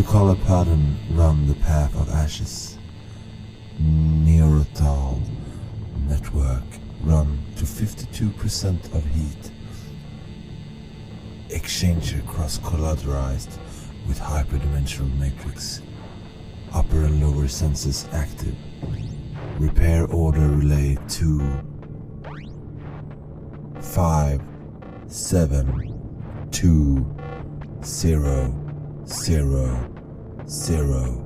The color pattern run the path of ashes. Neural network run to 52% of heat. Exchanger cross-collateralized with hyperdimensional matrix. Upper and lower senses active. Repair order relay to 5 7 2 0 0 0.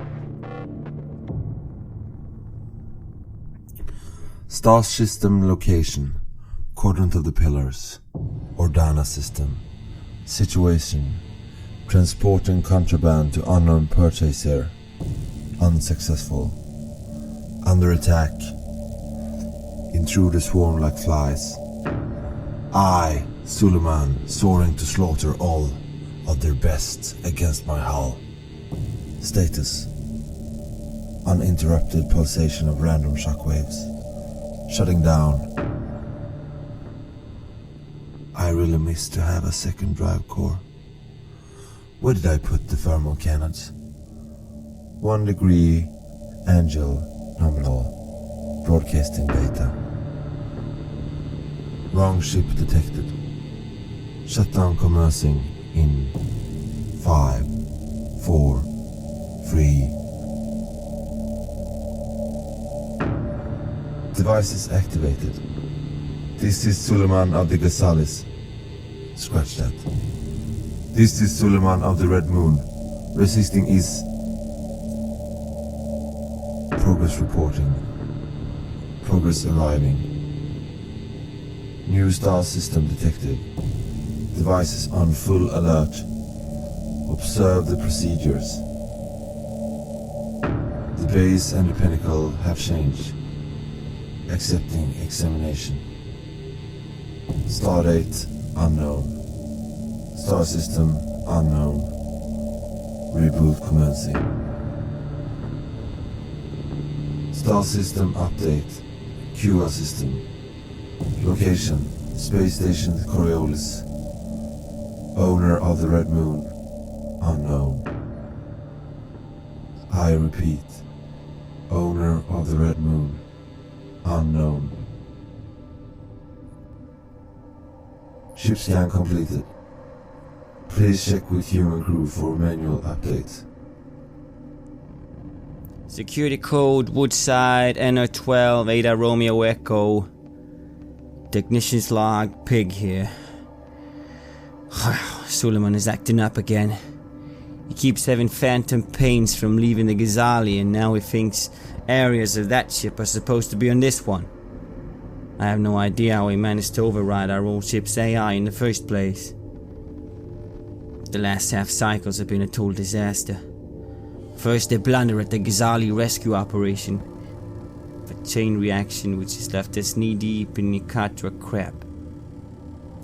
Star system location. Quadrant of the Pillars. Ordana system. Situation. Transporting contraband to unknown purchaser. Unsuccessful. Under attack. Intruders swarm like flies. I, Suleiman, soaring to slaughter all of their best against my hull. Status. Uninterrupted pulsation of random shockwaves. Shutting down. I really miss to have a second drive core. Where did I put the thermal cannons? 1 degree, Angel, nominal, broadcasting data. Wrong ship detected. Shutdown commencing in 5, 4, 3. Devices activated. This is Suleiman of the Ghazalis. Scratch that. This is Suleiman of the Red Moon. Resisting is... Progress reporting. Progress arriving. New star system detected. Devices on full alert. Observe the procedures. The base and the pinnacle have changed. Accepting examination. Stardate unknown. Star system unknown. Reboot commencing. Star system update. QA system. Location. Space station Coriolis. Owner of the Red Moon. Unknown. I repeat. Owner of the Red Moon. Unknown. Ship scan completed. Please check with human crew for manual updates. Security code Woodside NO12 Ada Romeo Echo. Technician's log Pig here. Suleiman is acting up again. He keeps having phantom pains from leaving the Ghazali, and now he thinks areas of that ship are supposed to be on this one. I have no idea how he managed to override our old ship's AI in the first place. The last half cycles have been a total disaster. First they blunder at the Ghazali rescue operation. A chain reaction which has left us knee deep in Nikatra crap.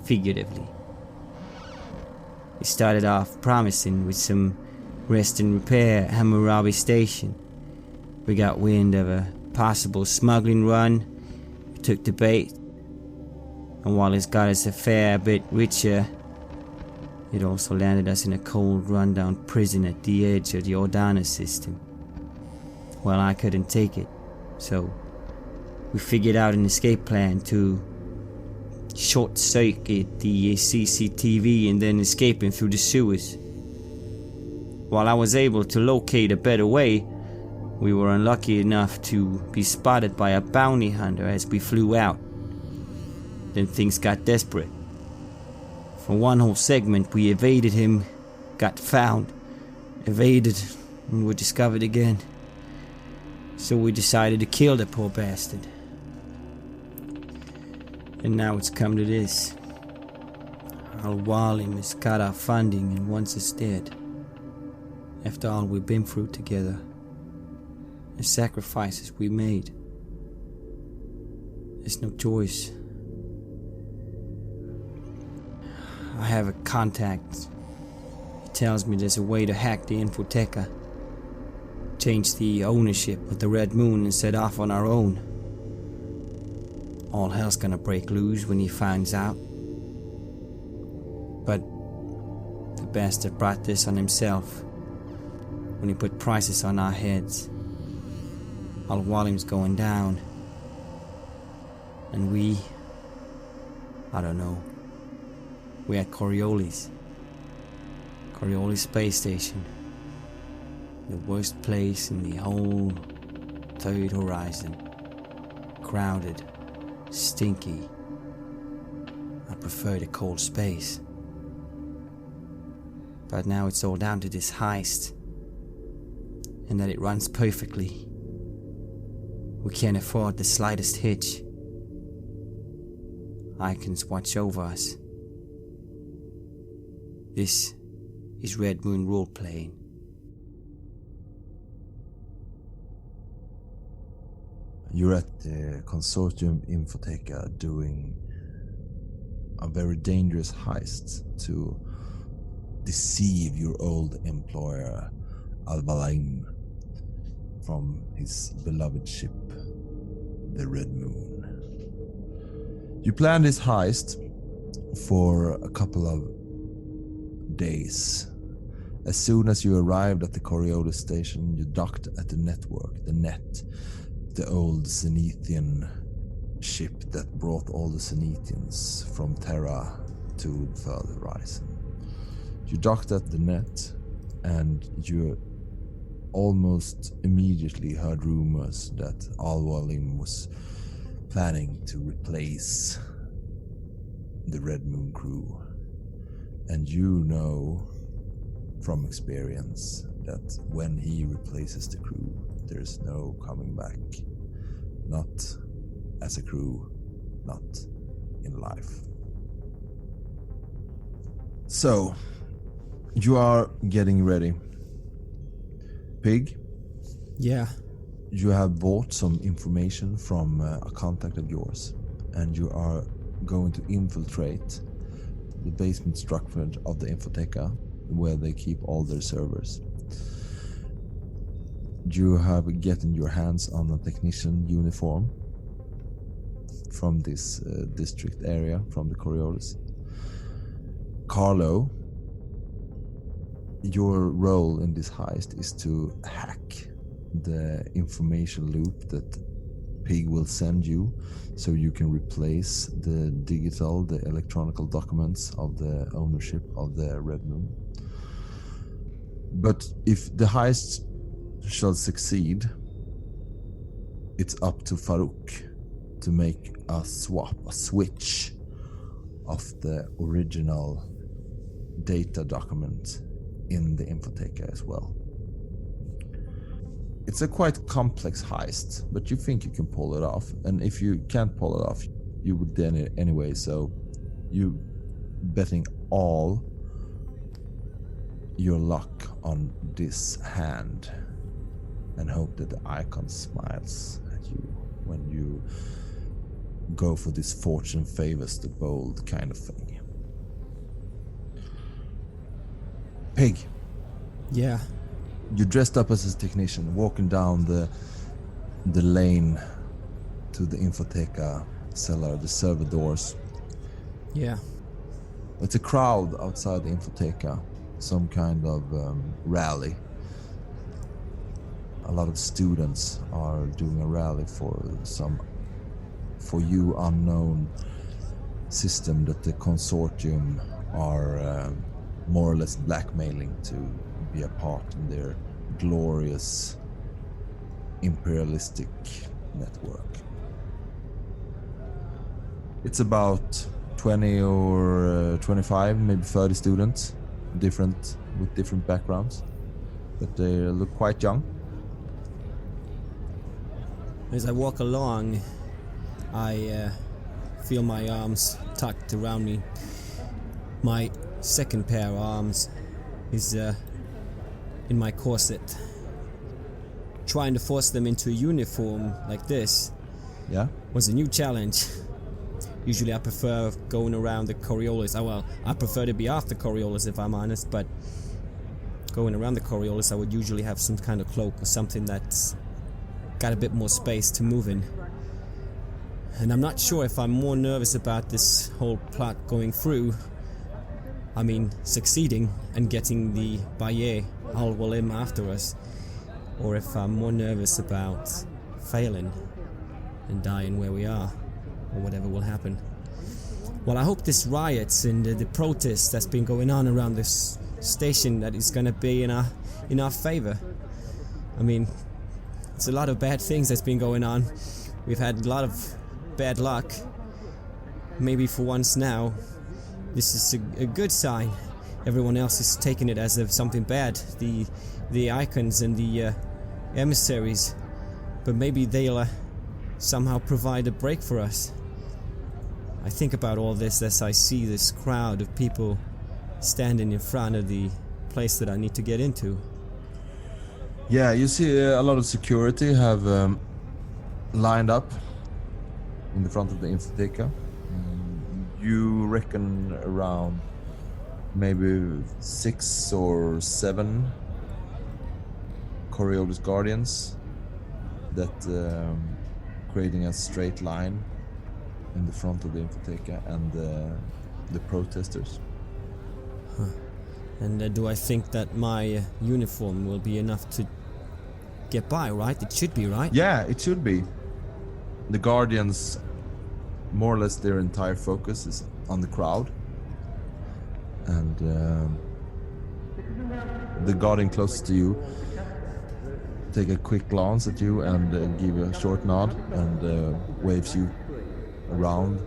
Figuratively. It started off promising with some rest and repair at Hammurabi Station. We got wind of a possible smuggling run. We took the bait. And while it's got us a fair bit richer, it also landed us in a cold rundown prison at the edge of the Ordana system. Well, I couldn't take it, so we figured out an escape plan to short-circuit the CCTV and then escaping through the sewers. While I was able to locate a better way, we were unlucky enough to be spotted by a bounty hunter as we flew out. Then things got desperate. For one whole segment we evaded him, got found, evaded, and were discovered again. So we decided to kill the poor bastard. And now it's come to this. Al-Walim has cut our funding and wants us dead. After all we've been through together, the sacrifices we made. There's no choice. I have a contact. He tells me there's a way to hack the Infotheca, change the ownership of the Red Moon and set off on our own. All hell's gonna break loose when he finds out. But the bastard brought this on himself. when he put prices on our heads. All volume's going down. And I don't know. We're at Coriolis. Coriolis space station. The worst place in the whole third horizon. Crowded. Stinky. I prefer the cold space. But now it's all down to this heist. And that it runs perfectly. We can't afford the slightest hitch. Icons watch over us. This is Red Moon role-playing. You're at the Consortium Infotheca doing a very dangerous heist to deceive your old employer, Al-Balaim, from his beloved ship, the Red Moon. You planned this heist for a couple of days. As soon as you arrived at the Coriolis station, you docked at the network, the net, the old Zenithian ship that brought all the Zenithians from Terra to the further horizon. You docked at the net, and you almost immediately heard rumors that Al-Walim was planning to replace the Red Moon crew. And you know from experience that when he replaces the crew, there's no coming back. Not as a crew, not in life. So, you are getting ready. Pig? Yeah. You have bought some information from a contact of yours, and you are going to infiltrate the basement structure of the Infotheca, where they keep all their servers. You have gotten your hands on a technician uniform from this district area, from the Coriolis. Carlo, your role in this heist is to hack the information loop that Pig will send you, so you can replace the electronic documents of the ownership of the Red Moon. But if the heist shall succeed, it's up to Farouk to make a switch of the original data document in the Infotheca as well. It's a quite complex heist, but you think you can pull it off. And if you can't pull it off, you would then anyway, so you betting all your luck on this hand and hope that the icon smiles at you when you go for this fortune favors the bold kind of thing. Pig. Yeah. You dressed up as a technician, walking down the lane to the Infotheca cellar, the server doors. Yeah. It's a crowd outside the Infotheca, some kind of rally. A lot of students are doing a rally for some, for you, unknown system that the consortium are more or less blackmailing to be a part in their glorious imperialistic network. It's about 20 or 25, maybe 30 students, with different backgrounds, but they look quite young. As I walk along, I feel my arms tucked around me. My second pair of arms is in my corset. Trying to force them into a uniform like this was a new challenge. Usually I prefer going around the Coriolis. I prefer to be off the Coriolis if I'm honest, but going around the Coriolis I would usually have some kind of cloak or something that's got a bit more space to move in. And I'm not sure if I'm more nervous about this whole plot going through, succeeding and getting the Barey will him after us, or if I'm more nervous about failing and dying where we are, or whatever will happen. Well, I hope this riots and the protests that's been going on around this station that is gonna be in our favor. I mean, it's a lot of bad things that's been going on. We've had a lot of bad luck. Maybe for once now, this is a good sign. Everyone else is taking it as something bad. The icons and the emissaries, but maybe they'll somehow provide a break for us. I think about all this as I see this crowd of people standing in front of the place that I need to get into. Yeah, you see a lot of security have lined up in the front of the Infotheca. You reckon around maybe 6 or 7 Coriolis guardians that creating a straight line in the front of the Infotheca and the protesters. Huh. And do I think that my uniform will be enough to get by, right? It should be, right? Yeah, it should be. The guardians, more or less their entire focus is on the crowd. And the guardian closest to you take a quick glance at you and give a short nod and waves you around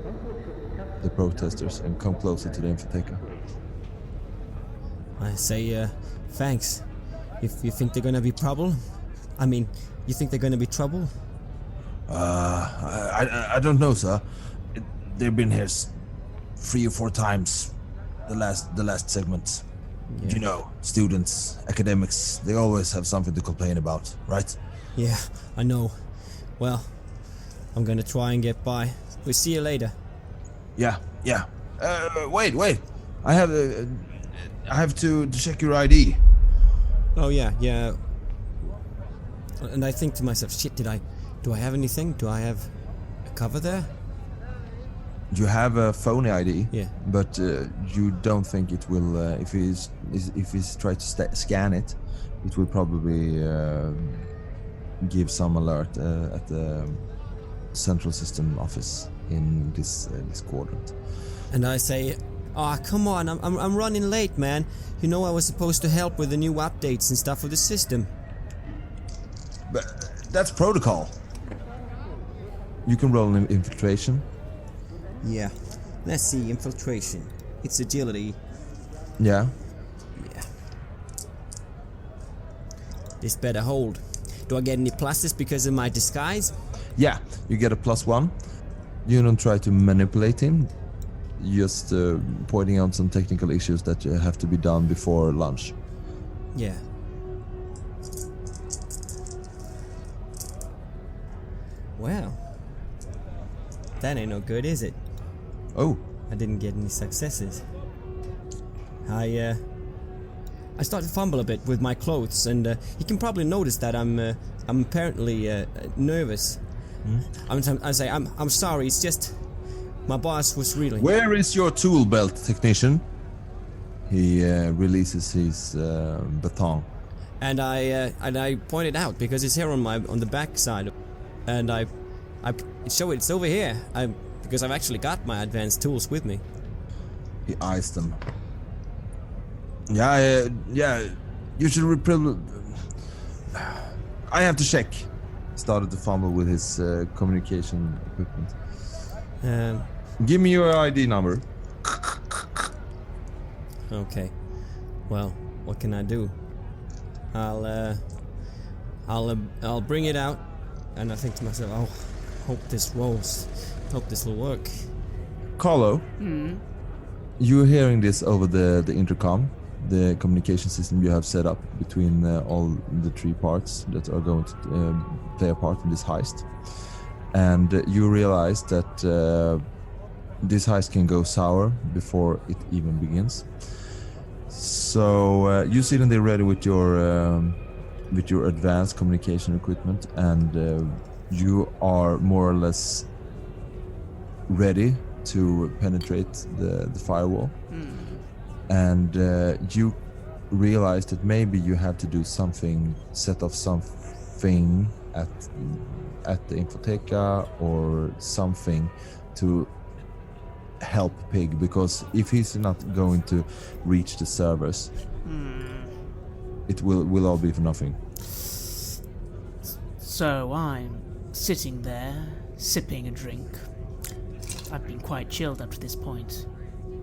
the protesters and come closer to the Infotheca. I say, thanks. If you think they're gonna be trouble? I mean, you think they're gonna be trouble? I don't know, sir. They've been here 3 or 4 times the last segment. Yeah. You know, students, academics, they always have something to complain about, right? Yeah, I know. Well, I'm gonna try and get by. We'll see you later. Yeah. Wait. I have to check your ID. Oh yeah. And I think to myself, shit, do I have anything? Do I have a cover there? You have a phony ID, Yeah. but you don't think it will. If he's try to scan it, it will probably give some alert at the central system office in this quadrant. And I say, oh come on, I'm running late, man. You know I was supposed to help with the new updates and stuff of the system. But that's protocol. You can roll an infiltration. Yeah. Let's see, infiltration. It's agility. Yeah. Yeah. This better hold. Do I get any pluses because of my disguise? Yeah, you get a +1. You don't try to manipulate him. Just pointing out some technical issues that have to be done before lunch. Yeah. Well, that ain't no good, is it? Oh. I didn't get any successes. I started to fumble a bit with my clothes, and you can probably notice that I'm apparently nervous. I'm sorry. It's just my boss was really. Where is your tool belt, technician? He releases his baton. And I pointed out because it's here on the back side, and I show it's over here. Because I've actually got my advanced tools with me. He eyes them. Yeah. You should I have to check. Started to fumble with his communication equipment. Give me your ID number. Okay. Well, what can I do? I'll bring it out, and I think to myself, oh, hope this rolls. Hope this will work. Carlo, you're hearing this over the intercom, the communication system you have set up between all the 3 parts that are going to play a part in this heist. And you realize that this heist can go sour before it even begins. So you sit in there ready with your advanced communication equipment, and you are more or less ready to penetrate the firewall. And you realized that maybe you had to do something, set off something at the Infotheca or something to help Pig, because if he's not going to reach the servers, it will all be for nothing. So I'm sitting there, sipping a drink. I've been quite chilled up to this point.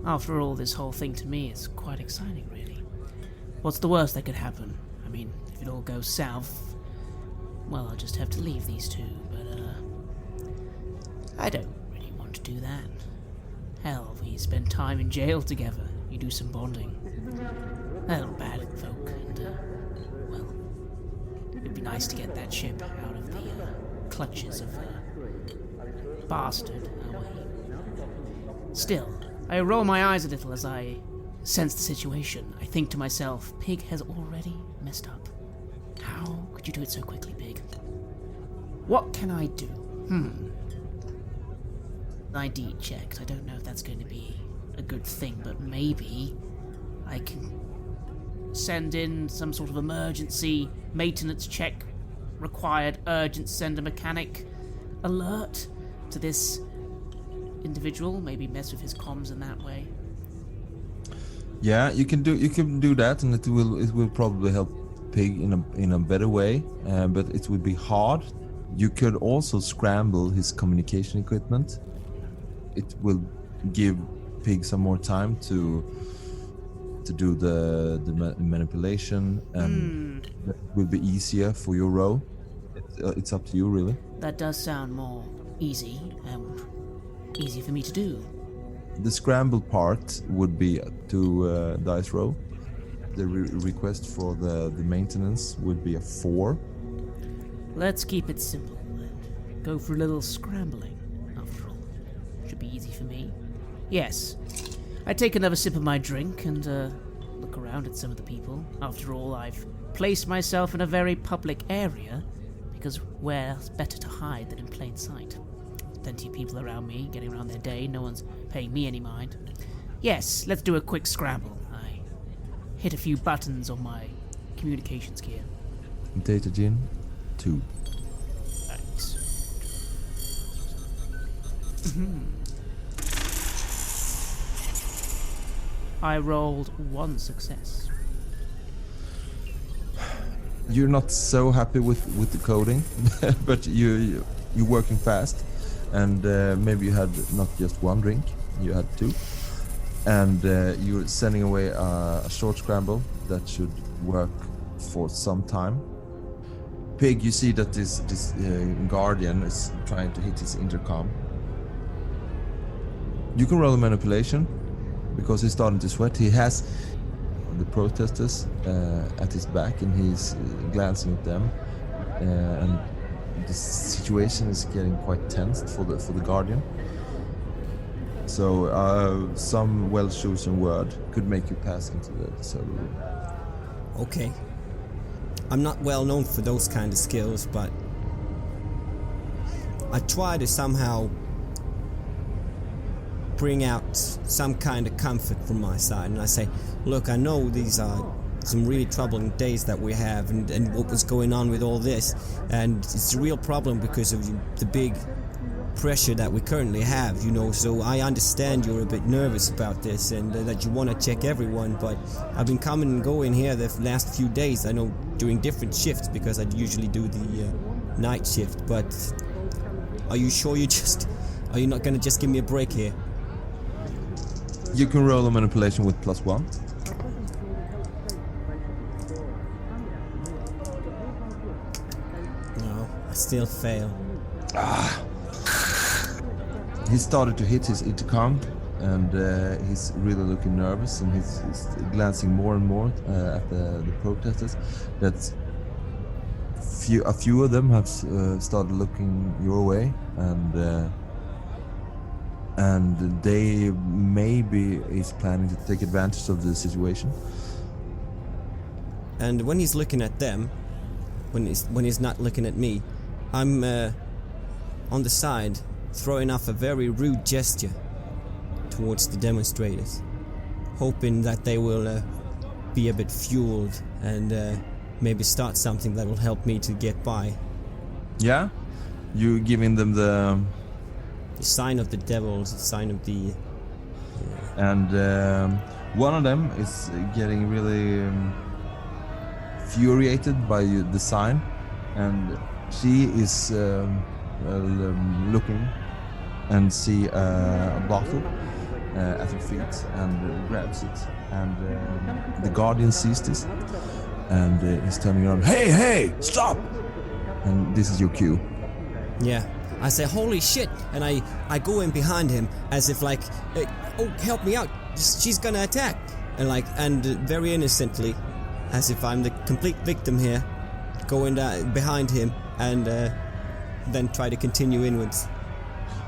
After all, this whole thing to me is quite exciting, really. What's the worst that could happen? I mean, if it all goes south, well, I'll just have to leave these two, but, I don't really want to do that. Hell, we spend time in jail together. You do some bonding. They're not bad folk, and, well, it'd be nice to get that ship out of the, clutches of a bastard away. Still, I roll my eyes a little as I sense the situation. I think to myself, Pig has already messed up. How could you do it so quickly, Pig? What can I do? ID checked. I don't know if that's going to be a good thing, but maybe I can send in some sort of emergency maintenance check, required urgent send a mechanic alert to this individual, maybe mess with his comms in that way. Yeah, you can do that, and it will probably help Pig in a better way, but it would be hard. You could also scramble his communication equipment. It will give Pig some more time to do the manipulation, and that will be easier for your row. It's up to you, really. That does sound more easy and easy for me to do. The scramble part would be 2 dice roll. The request for the maintenance would be a 4. Let's keep it simple and go for a little scrambling. After all, should be easy for me. Yes, I take another sip of my drink and look around at some of the people. After all, I've placed myself in a very public area, because where else better to hide than in plain sight? Plenty of people around me, getting around their day, no one's paying me any mind. Yes, let's do a quick scramble. I hit a few buttons on my communications gear. Data Gin, 2. Thanks. I rolled 1 success. You're not so happy with the coding, but you're working fast, and maybe you had not just 1 drink, you had 2, and you're sending away a short scramble that should work for some time. Pig, you see that this guardian is trying to hit his intercom. You can roll a manipulation, because he's starting to sweat. He has the protesters at his back, and he's glancing at them, and the situation is getting quite tense for the guardian. So some well-chosen word could make you pass into the server room. Okay. I'm not well known for those kind of skills, but I try to somehow bring out some kind of comfort from my side, and I say, look, I know these are some really troubling days that we have, and what was going on with all this, and it's a real problem because of the big pressure that we currently have, you know, so I understand you're a bit nervous about this, and that you want to check everyone, but I've been coming and going here the last few days, I know, doing different shifts, because I usually do the night shift, but are you sure are you not gonna just give me a break here? You can roll a manipulation with +1. No, I still fail. He started to hit his intercom, and he's really looking nervous, and he's glancing more and more at the protesters. That a few of them have started looking your way, and they maybe is planning to take advantage of the situation. And when he's looking at them, when he's not looking at me, I'm on the side, throwing off a very rude gesture towards the demonstrators, hoping that they will be a bit fueled and maybe start something that will help me to get by. Yeah? You giving them the sign of the devils, the sign of the... and one of them is getting really infuriated by the sign, and she is looking and see a bottle at her feet and grabs it, and the guardian sees this and he's turning around. Hey, stop! And this is your cue. Yeah. I say, holy shit, and I go in behind him as if like, oh, help me out, she's gonna attack. And very innocently, as if I'm the complete victim here, go in behind him and then try to continue inwards.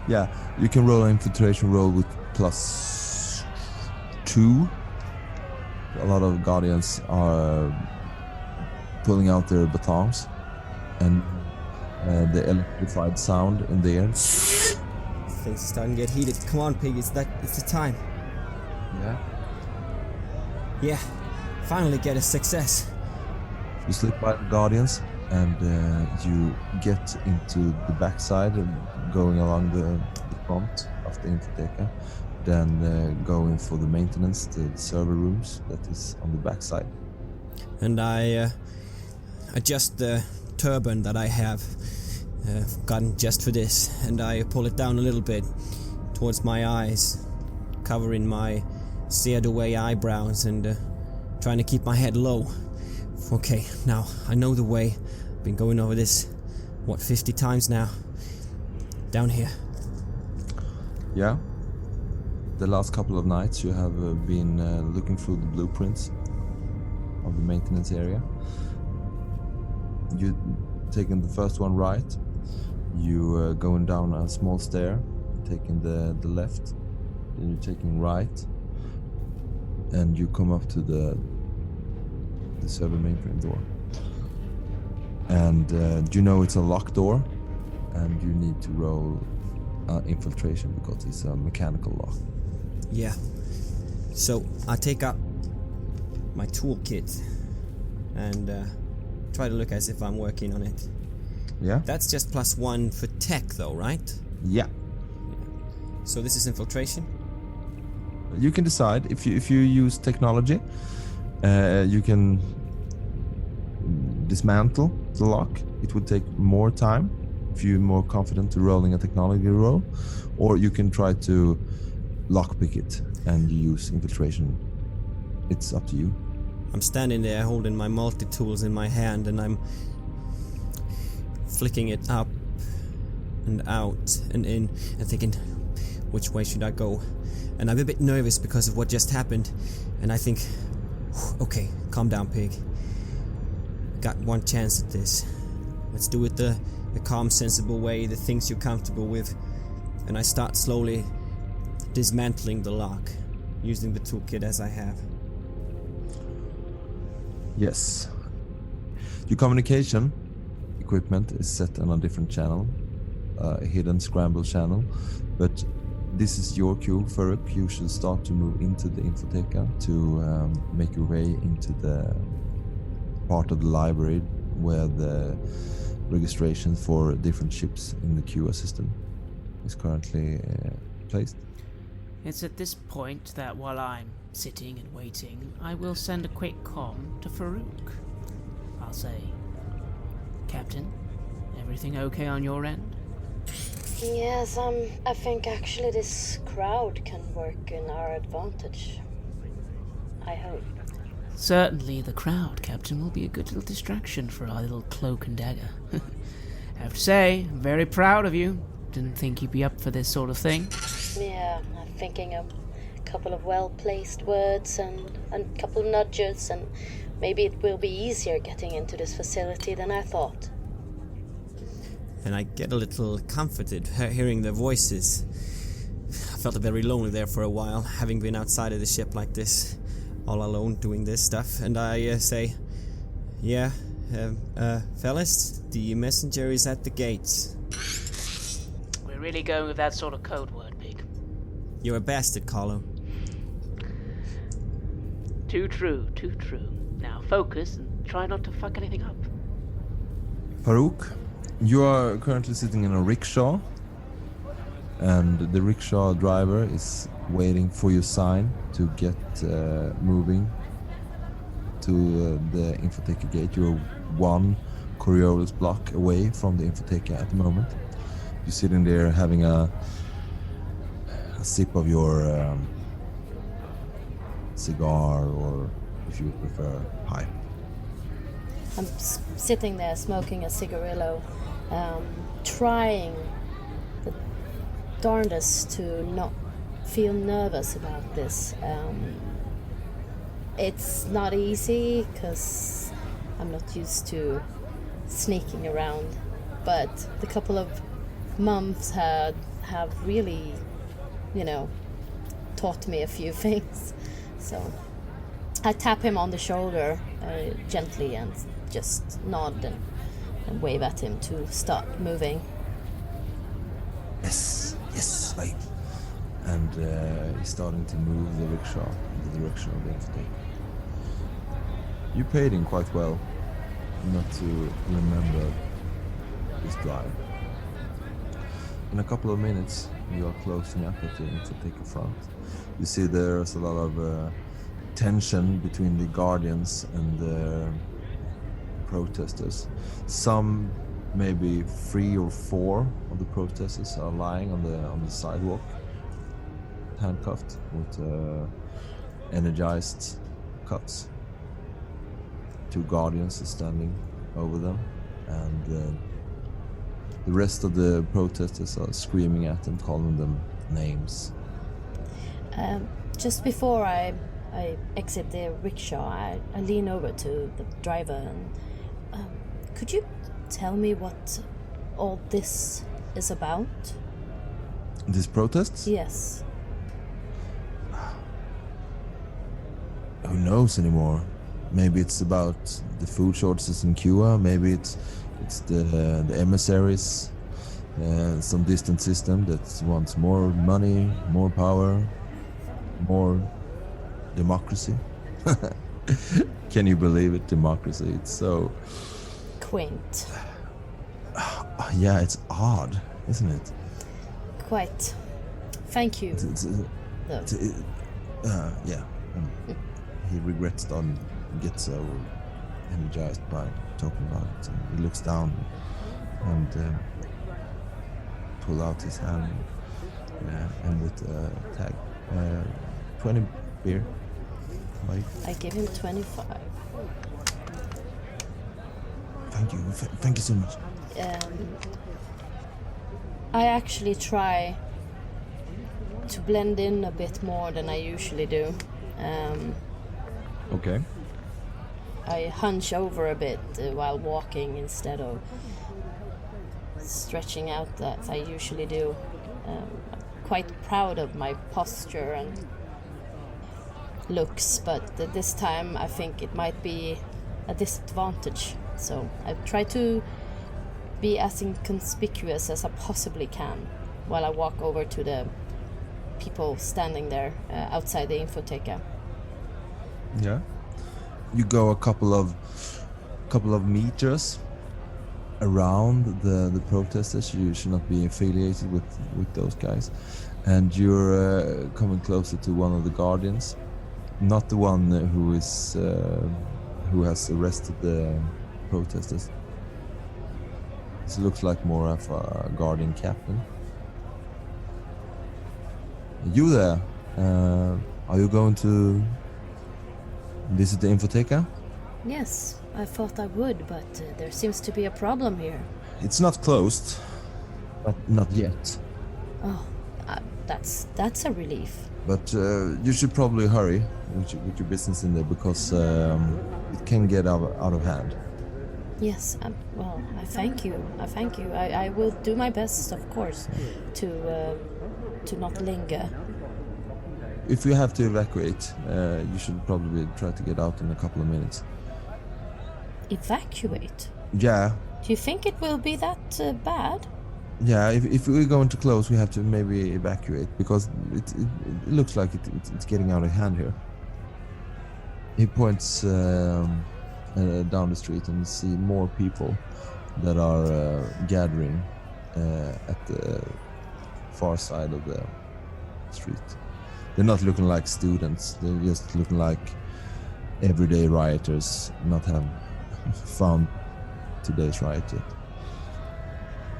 Yeah, you can roll an infiltration roll with +2. A lot of guardians are pulling out their batons, and the electrified sound in the air. Things are starting to get heated. Come on, Pig, it's the time. Yeah. Yeah, finally get a success. You slip by the guardians, and you get into the backside, going along the front of the Infotheca, then going for the maintenance, the server rooms that is on the backside. And I adjust the turban that I have gotten just for this, and I pull it down a little bit towards my eyes, covering my seared away eyebrows and trying to keep my head low. Okay, now I know the way. I've been going over this 50 times now. Down here. Yeah. The last couple of nights you have been looking through the blueprints of the maintenance area. You taking the first one right. You going down a small stair, taking the left. Then you're taking right, and you come up to the server mainframe door. And you know it's a locked door, and you need to roll infiltration because it's a mechanical lock. Yeah. So I take up my toolkit and try to look as if I'm working on it. Yeah? That's just +1 for tech though, right? Yeah. So this is infiltration? You can decide if you use technology, you can dismantle the lock. It would take more time if you're more confident to rolling a technology roll, or you can try to lockpick it and use infiltration. It's up to you. I'm standing there holding my multi-tools in my hand, and I'm flicking it up and out and in and thinking, which way should I go? And I'm a bit nervous because of what just happened, and I think, okay, calm down, Pig. Got one chance at this. Let's do it the calm, sensible way, the things you're comfortable with. And I start slowly dismantling the lock, using the toolkit as I have. Yes. Your communication equipment is set on a different channel, a hidden scramble channel, but this is your cue, Faruk. You should start to move into the Infotheca to make your way into the part of the library where the registration for different ships in the QA system is currently placed. It's at this point that while I'm sitting and waiting, I will send a quick comm to Faruk. I'll say, Captain, everything okay on your end? Yes, I think actually this crowd can work in our advantage. I hope. Certainly the crowd, Captain, will be a good little distraction for our little cloak and dagger. I have to say, I'm very proud of you. Didn't think you'd be up for this sort of thing. Yeah, I'm thinking a couple of well-placed words and a couple of nudges, and maybe it will be easier getting into this facility than I thought. And I get a little comforted hearing their voices. I felt very lonely there for a while, having been outside of the ship like this, all alone doing this stuff. And I say, yeah, fellas, the messenger is at the gates. We're really going with that sort of code word, Pig. You're a bastard, Carlo. Too true, too true. Now focus and try not to fuck anything up. Farouk, you are currently sitting in a rickshaw, and the rickshaw driver is waiting for your sign to get moving to the Infotheca gate. You're one Coriolis block away from the Infotheca at the moment. You're sitting there having a sip of your cigar, or if you prefer, pipe. I'm sitting there smoking a cigarillo, trying the darndest to not feel nervous about this. It's not easy because I'm not used to sneaking around, but the couple of months have really, taught me a few things. So I tap him on the shoulder gently and just nod and wave at him to stop moving. Yes, wait. And he's starting to move the rickshaw in the direction of the Infotheca. You paid him quite well not to remember this drive. In a couple of minutes, you are closing up at the Infotheca front. You see there's a lot of tension between the guardians and the protesters. Some, maybe 3 or 4 of the protesters are lying on the sidewalk, handcuffed with energized cuts. 2 guardians are standing over them, and the rest of the protesters are screaming at them, calling them names. Just before I exit the rickshaw, I lean over to the driver and could you tell me what all this is about? These protests? Yes. Who knows anymore? Maybe it's about the food shortages in Cuba. Maybe it's the emissaries, some distant system that wants more money, more power, more democracy. Can you believe it? Democracy. It's so Quaint. yeah, it's odd, isn't it? Quite. Thank you. Yeah. He regrets on gets so energized by talking about it. And he looks down and pull out his hand and with a tag 20 beer. Like, I give him 25. thank you so much. I actually try to blend in a bit more than I usually do. Okay. I hunch over a bit while walking instead of stretching out as I usually do. I'm quite proud of my posture and looks, but this time I think it might be a disadvantage. So I try to be as inconspicuous as I possibly can while I walk over to the people standing there outside the Infotheca. Yeah. You go a couple of meters around the protesters. You should not be affiliated with those guys, and you're coming closer to one of the guardians, not the one who has arrested the protesters. This looks like more of a guardian captain. You there? Are you going to visit the Infotheca? Yes, I thought I would, but there seems to be a problem here. It's not closed, but not yet. Oh, that's a relief. But you should probably hurry with your business in there, because it can get out of hand. Yes, well, I thank you. I will do my best, of course, to not linger. If you have to evacuate, you should probably try to get out in a couple of minutes. Evacuate? Yeah. Do you think it will be that bad? Yeah, if we're going to close, we have to maybe evacuate, because it looks like it's getting out of hand here. He points down the street and see more people that are gathering at the far side of the street. They're not looking like students. They're just looking like everyday rioters, not have found today's riot yet.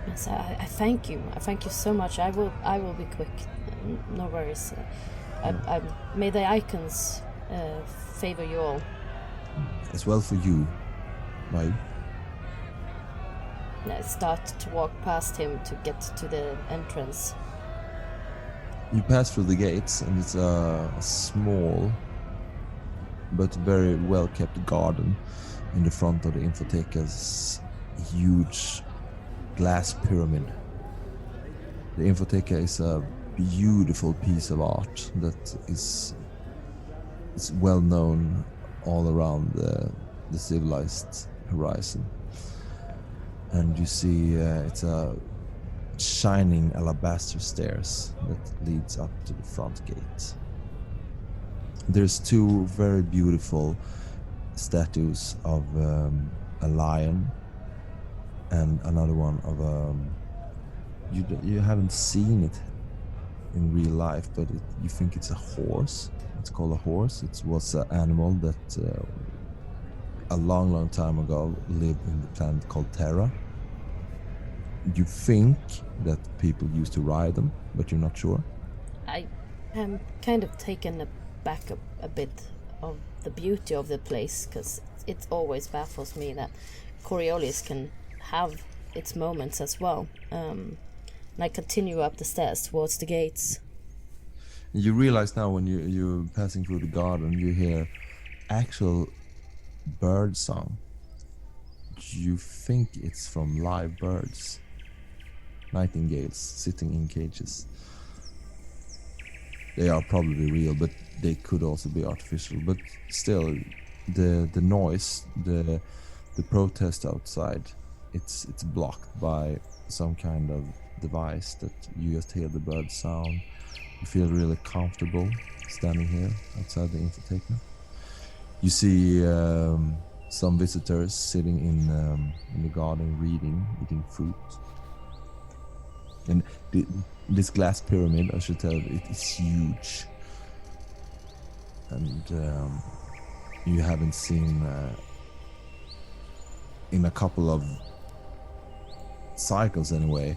Yes, I thank you. I thank you so much. I will be quick. No worries. May the icons favor you all. As well for you, Barey. I start to walk past him to get to the entrance. You pass through the gates, and it's a small but very well kept garden in the front of the Infotheca's huge glass pyramid. The Infotheca is a beautiful piece of art that is well known all around the civilized horizon. And you see it's a shining alabaster stairs that leads up to the front gate. There's two very beautiful statues of a lion and another one of you haven't seen it in real life, but you think it's a horse. It's called a horse. It was an animal that a long time ago lived in the planet called Terra. You think that people used to ride them, but you're not sure. I am kind of taken aback a bit of the beauty of the place, because it always baffles me that Coriolis can have its moments as well. And I continue up the stairs towards the gates. You realize now when you're passing through the garden, you hear actual bird song. You think it's from live birds. Nightingales sitting in cages. They are probably real, but they could also be artificial. But still, the noise, the protest outside, it's blocked by some kind of device that you just hear the bird sound. You feel really comfortable standing here outside the Infotheca. You see some visitors sitting in the garden reading, eating fruit. And this glass pyramid, I should tell you, it is huge. And you haven't seen in a couple of cycles anyway,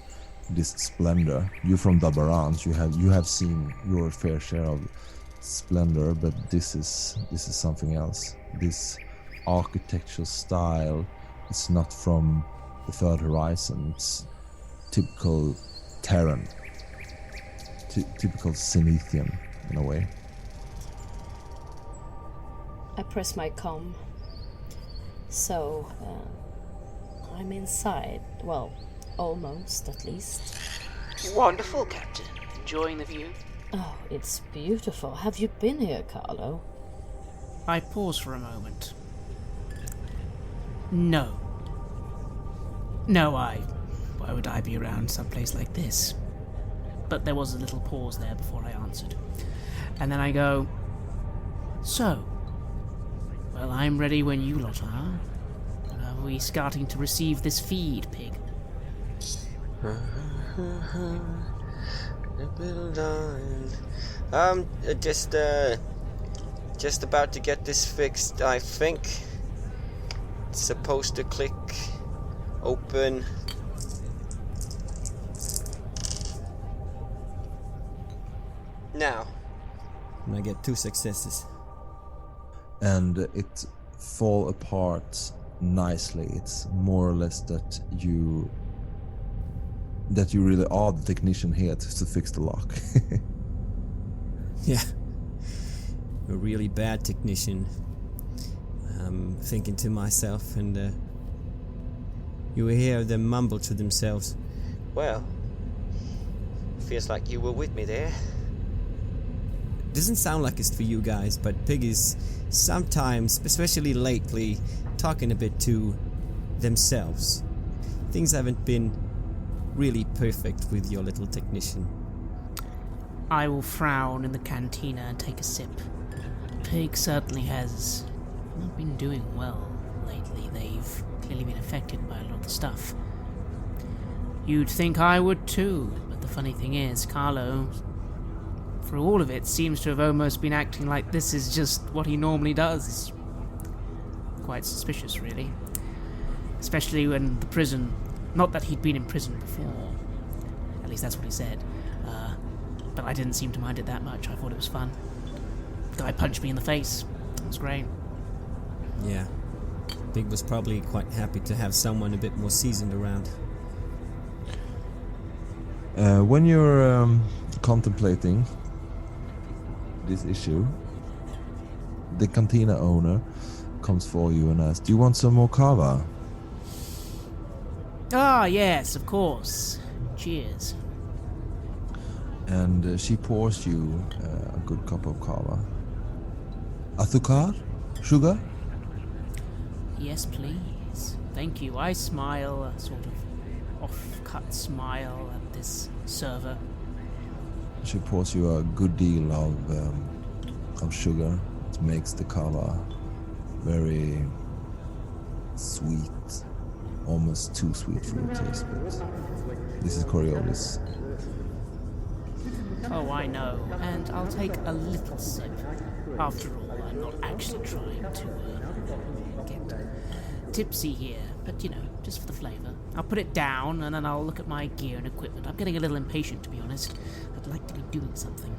this splendor. You're from Dabarans, you have seen your fair share of splendor, but this is something else. This architectural style is not from the Third Horizon. It's typical Terran, typical Zenithian in a way. I press my comm. So, I'm inside. Well, almost, at least. Wonderful, Captain. Enjoying the view? Oh, it's beautiful. Have you been here, Carlo? I pause for a moment. No, why would I be around someplace like this? But there was a little pause there before I answered. And then I go, so, well, I'm ready when you lot are. Are we starting to receive this feed, Pig? Just about to get this fixed, I think. It's supposed to click open. Now. And I get 2 successes. And it fall apart nicely. It's more or less that you really are the technician here to fix the lock. Yeah. A really bad technician. I'm thinking to myself, and you will hear them mumble to themselves. Well, feels like you were with me there. Doesn't sound like it's for you guys, but Pig is sometimes, especially lately, talking a bit to themselves. Things haven't been really perfect with your little technician. I will frown in the cantina and take a sip. Heuschober certainly has not been doing well lately. They've clearly been affected by a lot of the stuff. You'd think I would too, but the funny thing is, Carlo, for all of it, seems to have almost been acting like this is just what he normally does. Quite suspicious, really. Especially when the prison... Not that he'd been in prison before. At least that's what he said. But I didn't seem to mind it that much. I thought it was fun. The guy punched me in the face. It was great. Yeah. Big was probably quite happy to have someone a bit more seasoned around. When you're contemplating this issue, the cantina owner comes for you and asks, "Do you want some more kava?" Ah, yes, of course. Cheers. And she pours you a good cup of kava. Azúcar? Sugar? Yes, please. Thank you. I smile, a sort of off-cut smile at this server. She pours you a good deal of sugar. It makes the kava very sweet, almost too sweet for your taste. But this is Coriolis. Oh, I know, and I'll take a little sip. After all, I'm not actually trying to get tipsy here, but you know, just for the flavour. I'll put it down, and then I'll look at my gear and equipment. I'm getting a little impatient, to be honest. I'd like to be doing something.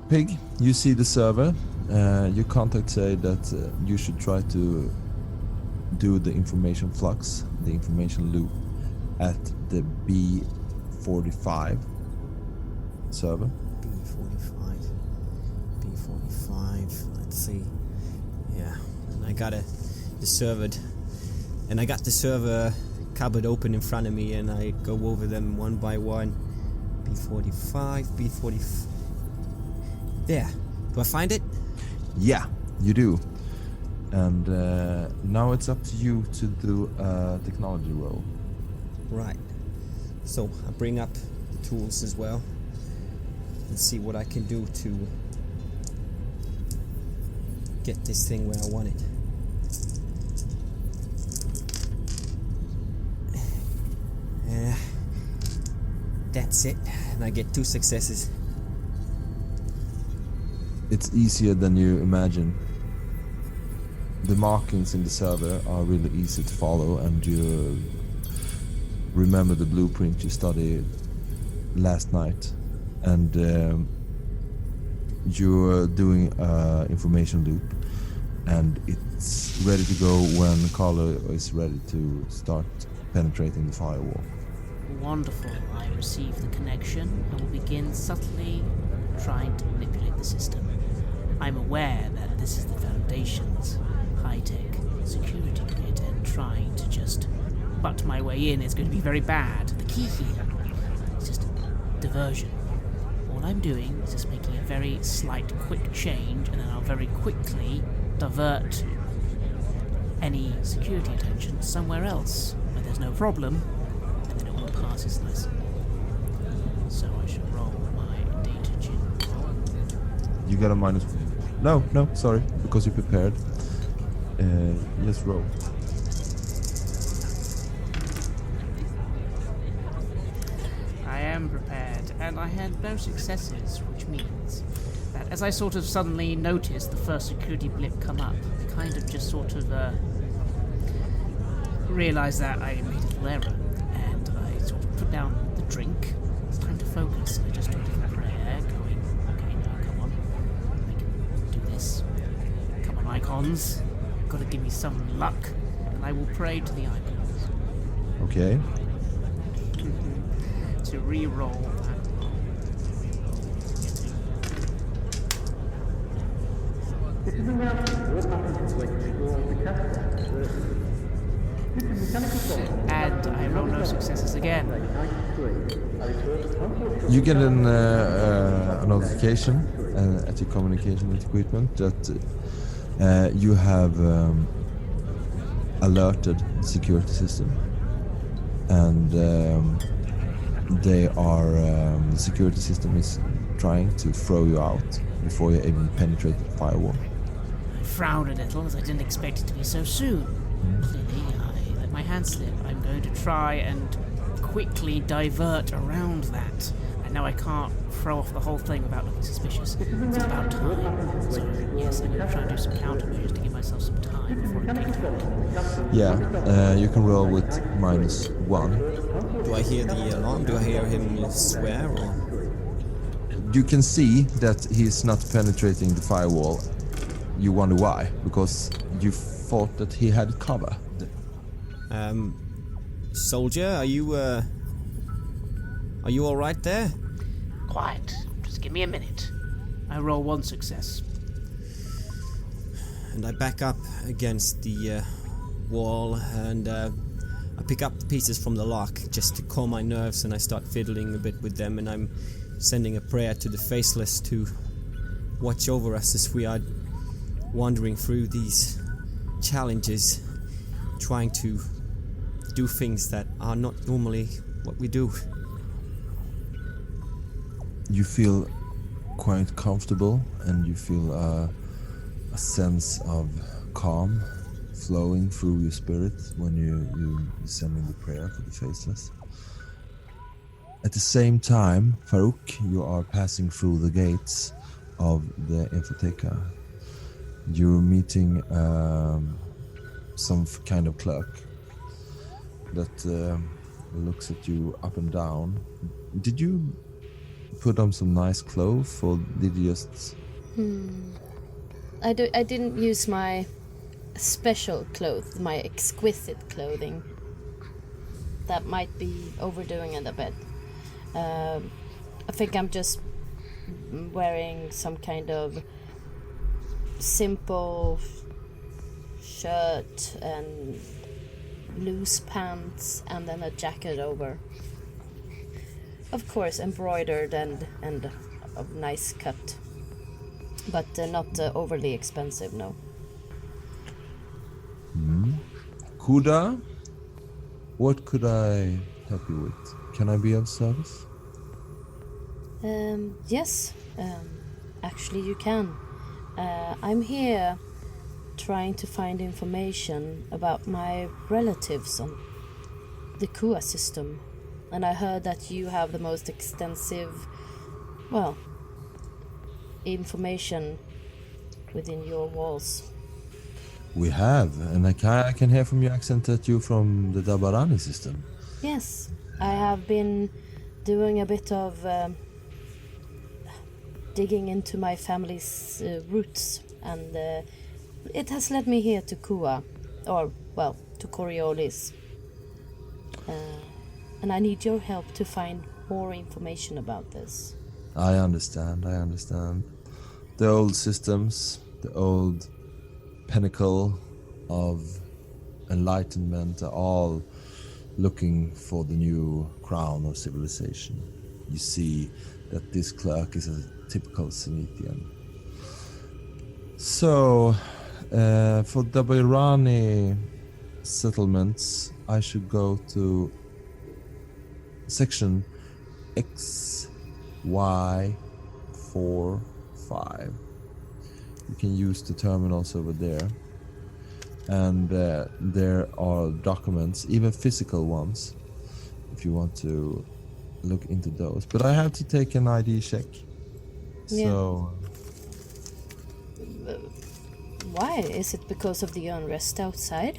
Pig, you see the server. Your contact say that you should try to do the information flux, the information loop, at the B45 server. B45. Let's see. Yeah, and I got the server, and I got the server cupboard open in front of me, and I go over them one by one. B45, B45. There. Do I find it? Yeah, you do. And now it's up to you to do a technology roll. Right. So I bring up the tools as well and see what I can do to get this thing where I want it. That's it. And I get 2 successes. It's easier than you imagine. The markings in the server are really easy to follow, and you remember the blueprint you studied last night, and you're doing an information loop, and it's ready to go when Carlo is ready to start penetrating the firewall. Wonderful. I receive the connection and will begin subtly trying to manipulate the system. I'm aware that this is the Foundation's high-tech security grid, and trying to just butt my way in is going to be very bad. The key here is just diversion. All I'm doing is just making a very slight, quick change, and then I'll very quickly divert any security attention somewhere else where there's no problem, and then it all passes nicely. So I should roll my data gin. You got a minus. No, sorry, because you prepared. Let's roll. I am prepared, and I had no successes, which means that as I sort of suddenly noticed the first security blip come up, I kind of just sort of realised that I made a little error, and I sort of put down the drink. It's time to focus, and I just took a prayer, going, okay, now come on, I can do this. Come on, icons, gotta give me some luck, and I will pray to the icons. Okay. To re-roll that. And I roll no successes again. You get a notification at your communication equipment that you have alerted the security system, and the security system is trying to throw you out before you even penetrate the firewall. I frowned a little as I didn't expect it to be so soon. Clearly, I let my hand slip. I'm going to try and quickly divert around that. I know I can't throw off the whole thing without looking suspicious. It's about time. So, yes, I'm going to try and do some countermeasures to give myself some time before I take it. Yeah, you can roll with -1. Do I hear the alarm? Do I hear him swear or? You can see that he's not penetrating the firewall. You wonder why, because you thought that he had cover. Soldier, are you all right there? Quiet. Just give me a minute. I roll 1 success. And I back up against the wall and I pick up the pieces from the lock just to calm my nerves, and I start fiddling a bit with them, and I'm sending a prayer to the Faceless to watch over us as we are wandering through these challenges, trying to do things that are not normally what we do. You feel quite comfortable, and you feel a sense of calm flowing through your spirit when you're sending the prayer for the Faceless. At the same time, Farouk, you are passing through the gates of the Infotheca. You're meeting some kind of clerk that looks at you up and down. Did you put on some nice clothes, or did you just... I didn't use my special clothes, my exquisite clothing. That might be overdoing it a bit. I think I'm just wearing some kind of simple shirt and loose pants and then a jacket over. Of course, embroidered and of nice cut. But not overly expensive, no. Kuda, what could I help you with? Can I be of service? Yes, actually you can. I'm here trying to find information about my relatives on the Kua system. And I heard that you have the most extensive, well, information within your walls. We have, and I can hear from your accent that you're from the Dabarani system. Yes, I have been doing a bit of digging into my family's roots, and it has led me here to Kua, or, well, to Coriolis. And I need your help to find more information about this. I understand. The old systems, the old pinnacle of enlightenment are all looking for the new crown of civilization. You see that this clerk is a typical Semitian. So, for Dabarani settlements, I should go to section XY45. You can use the terminals over there, and there are documents, even physical ones, if you want to look into those. But I have to take an ID check. Yeah. So Why? Is it because of the unrest outside?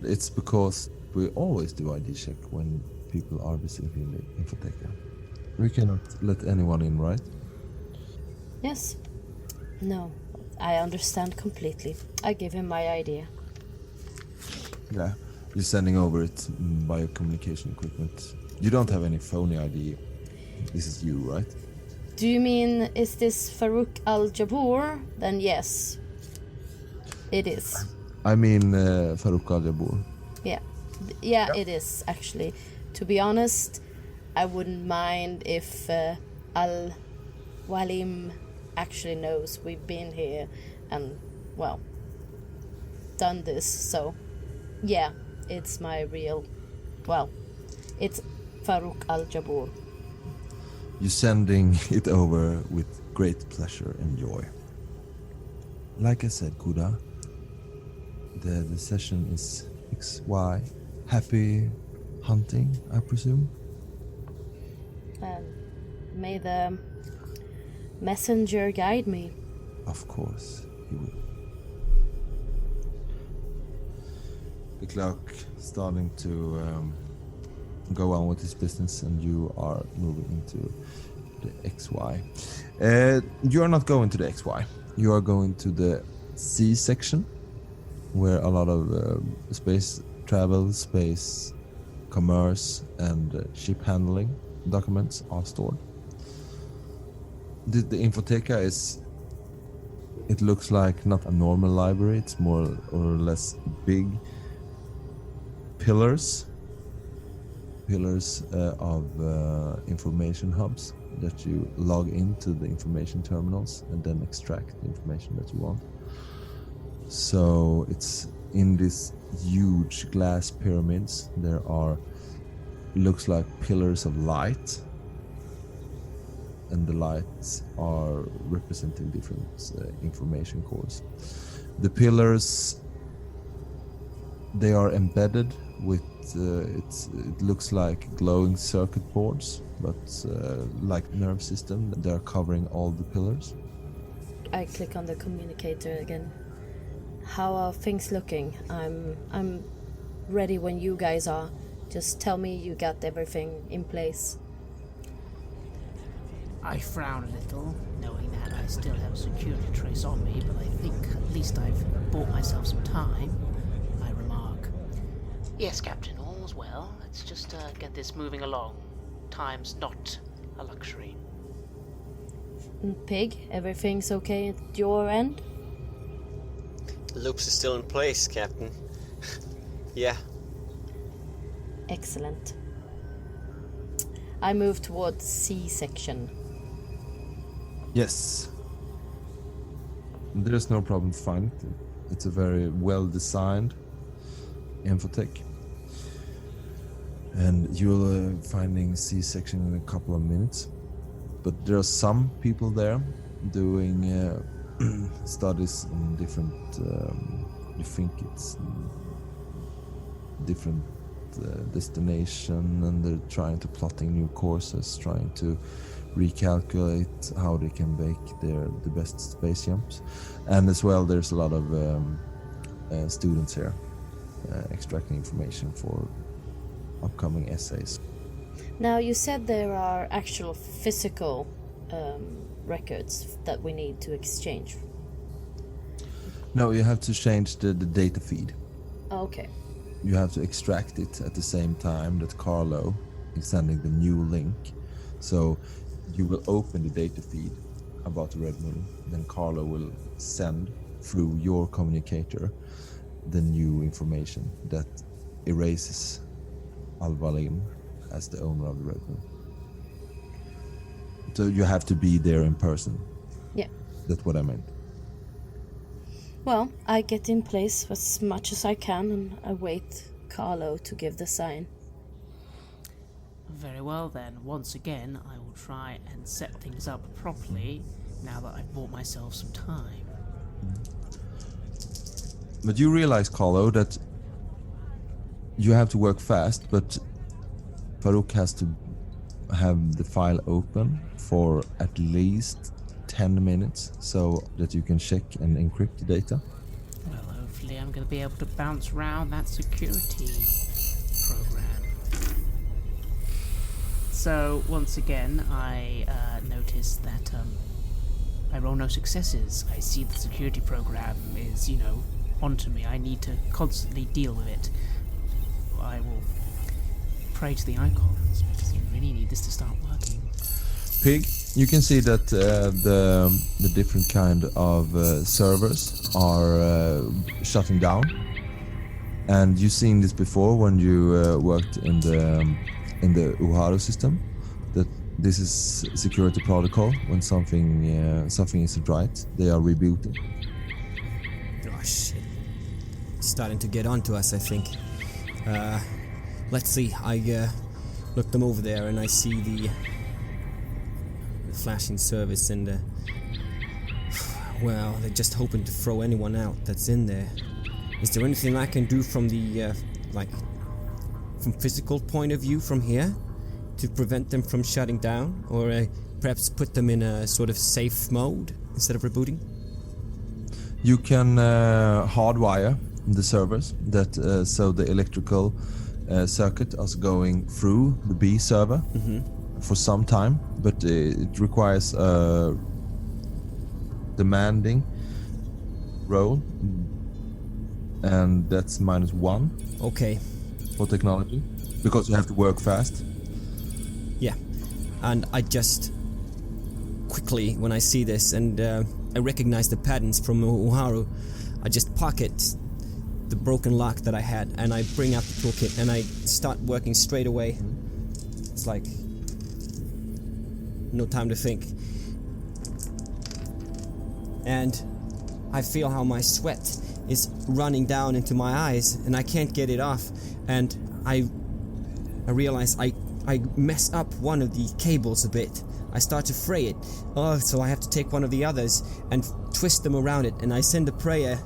it's because we always do ID check when people are visiting the Infotheca. We cannot let anyone in, right? Yes. No, I understand completely. I give him my idea. Yeah. You're sending over it by communication equipment. You don't have any phony ID. This is you, right? Do you mean, is this Farouk al-Jabur? Then yes. It is. I mean Farouk al-Jabur. Yeah. Yeah, it is, actually. To be honest, I wouldn't mind if Al-Walim actually knows we've been here and, well, done this. So, yeah, it's my real... Well, it's Farouk al-Jabur. You sending it over with great pleasure and joy. Like I said, Kuda, the session is XY. Happy hunting, I presume? And may the messenger guide me. Of course, he will. The clerk starting to go on with his business, and you are moving into the XY. You are not going to the XY. You are going to the C section, where a lot of space travel, space commerce, and ship handling documents are stored. The Infotheca is, it looks like not a normal library, it's more or less big pillars of information hubs that you log into the information terminals and then extract the information that you want. So it's in this huge glass pyramids. There are, looks like pillars of light, and the lights are representing different information cores. The pillars, they are embedded with it looks like glowing circuit boards, but like nerve system. They are covering all the pillars. I click on the communicator again. How are things looking? I'm ready when you guys are. Just tell me you got everything in place. I frown a little, knowing that I still have a security trace on me, but I think at least I've bought myself some time. I remark, "Yes, Captain, all's well. Let's just get this moving along. Time's not a luxury." Pig, everything's okay at your end? The loops are still in place, Captain. Yeah. Excellent. I move towards C section. Yes. There's no problem to find it. It's a very well designed Infotheca. And you'll finding C section in a couple of minutes. But there are some people there doing studies in different, you think it's different destination, and they're trying to plotting new courses, trying to recalculate how they can make the best space jumps. And as well, there's a lot of students here extracting information for upcoming essays. Now, you said there are actual physical records that we need to exchange. No, you have to change the data feed. Okay. You have to extract it at the same time that Carlo is sending the new link. So you will open the data feed about the Red Moon, then Carlo will send through your communicator the new information that erases Al-Valim as the owner of the Red Moon. So you have to be there in person. Yeah. That's what I meant. Well, I get in place as much as I can, and I wait Carlo to give the sign. Very well then, once again, I will try and set things up properly now that I've bought myself some time. But you realize, Carlo, that you have to work fast, but Farouk has to have the file open for at least 10 minutes so that you can check and encrypt the data. Well, hopefully I'm going to be able to bounce around that security program. So, once again, I notice that I roll no successes. I see the security program is, onto me. I need to constantly deal with it. I will pray to the icons, because you really need this to start working. Pig, you can see that the different kind of servers are shutting down, and you've seen this before when you worked in the Uharu system. That this is security protocol. When something isn't right, they are rebooting. Oh shit. It's starting to get onto us, I think. Let's see. I look them over there and I see flashing service and well, they're just hoping to throw anyone out that's in there. Is there anything I can do from the from physical point of view from here to prevent them from shutting down, or perhaps put them in a sort of safe mode instead of rebooting? You can hardwire the servers that so the electrical circuit is going through the B server for some time, but it requires a demanding roll, and that's -1. Okay. For technology, because you have to work fast. Yeah, and I just quickly, when I see this and I recognize the patterns from Uharu, I just pocket the broken lock that I had and I bring out the toolkit and I start working straight away. It's like no time to think. And I feel how my sweat is running down into my eyes and I can't get it off, and I realize I mess up one of the cables a bit. I start to fray it. So I have to take one of the others and twist them around it, and I send a prayer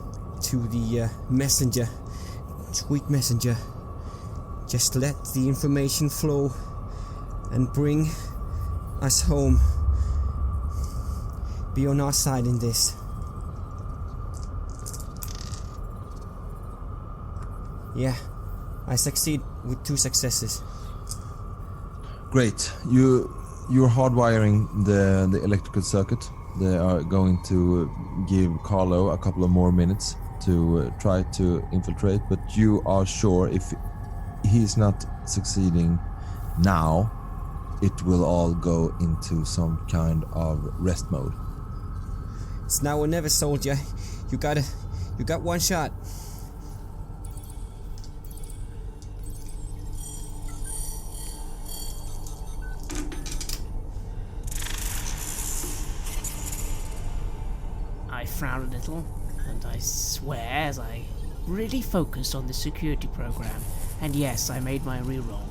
to the messenger. Sweet messenger, just let the information flow and bring us home. Be on our side in this. Yeah, I succeed with 2 successes. Great. You're hardwiring the electrical circuit. They are going to give Carlo a couple of more minutes to try to infiltrate, but you are sure if he's not succeeding now, it will all go into some kind of rest mode. It's now or never, soldier. You got one shot. I frown a little, and I swear as I really focus on the security program. And yes, I made my reroll,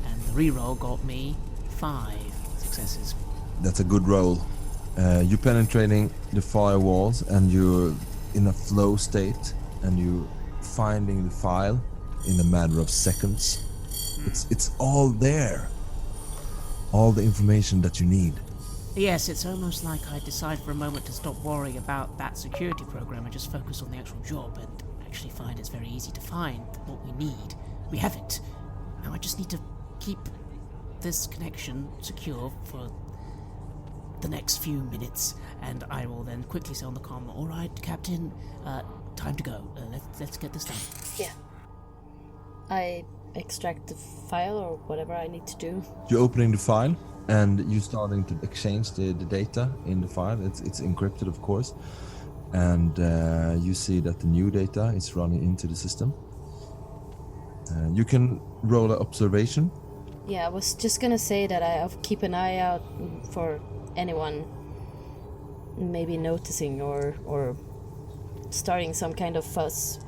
and the reroll got me 5 successes. That's a good roll. You're penetrating the firewalls and you're in a flow state, and you're finding the file in a matter of seconds. It's all there. All the information that you need. Yes, it's almost like I decide for a moment to stop worrying about that security program and just focus on the actual job, and actually find it's very easy to find what we need. We have it. Now I just need to keep this connection secure for the next few minutes, and I will then quickly say on the comm, "All right, Captain, time to go. Let's get this done." Yeah. I extract the file or whatever I need to do. You're opening the file and you're starting to exchange the data in the file. It's encrypted, of course, and you see that the new data is running into the system. You can roll an observation. Yeah, I was just gonna say that I'll keep an eye out for anyone maybe noticing or starting some kind of fuss.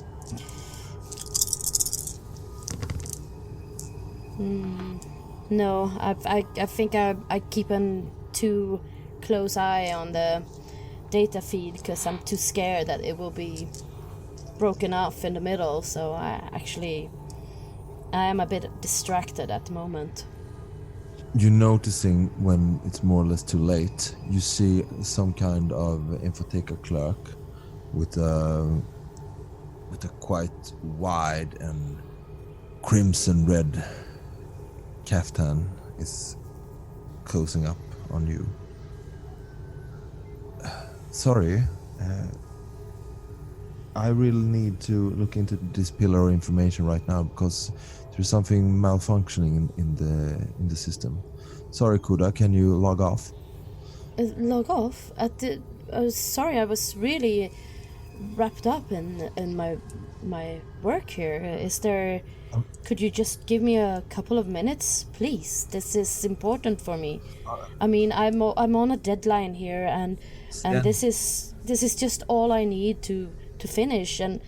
No, I think I keep a too close eye on the data feed because I'm too scared that it will be broken off in the middle. So I am a bit distracted at the moment. You're noticing when it's more or less too late. You see some kind of Infotheca clerk with a quite wide and crimson red kaftan is closing up on you. Sorry, I really need to look into this pillar of information right now because there's something malfunctioning in the system. Sorry, Kuda, can you log off? Log off? Sorry, I was really wrapped up in my work here. Is there? Could you just give me a couple of minutes, please? This is important for me. I mean, I'm on a deadline here, and this is just all I need to finish. And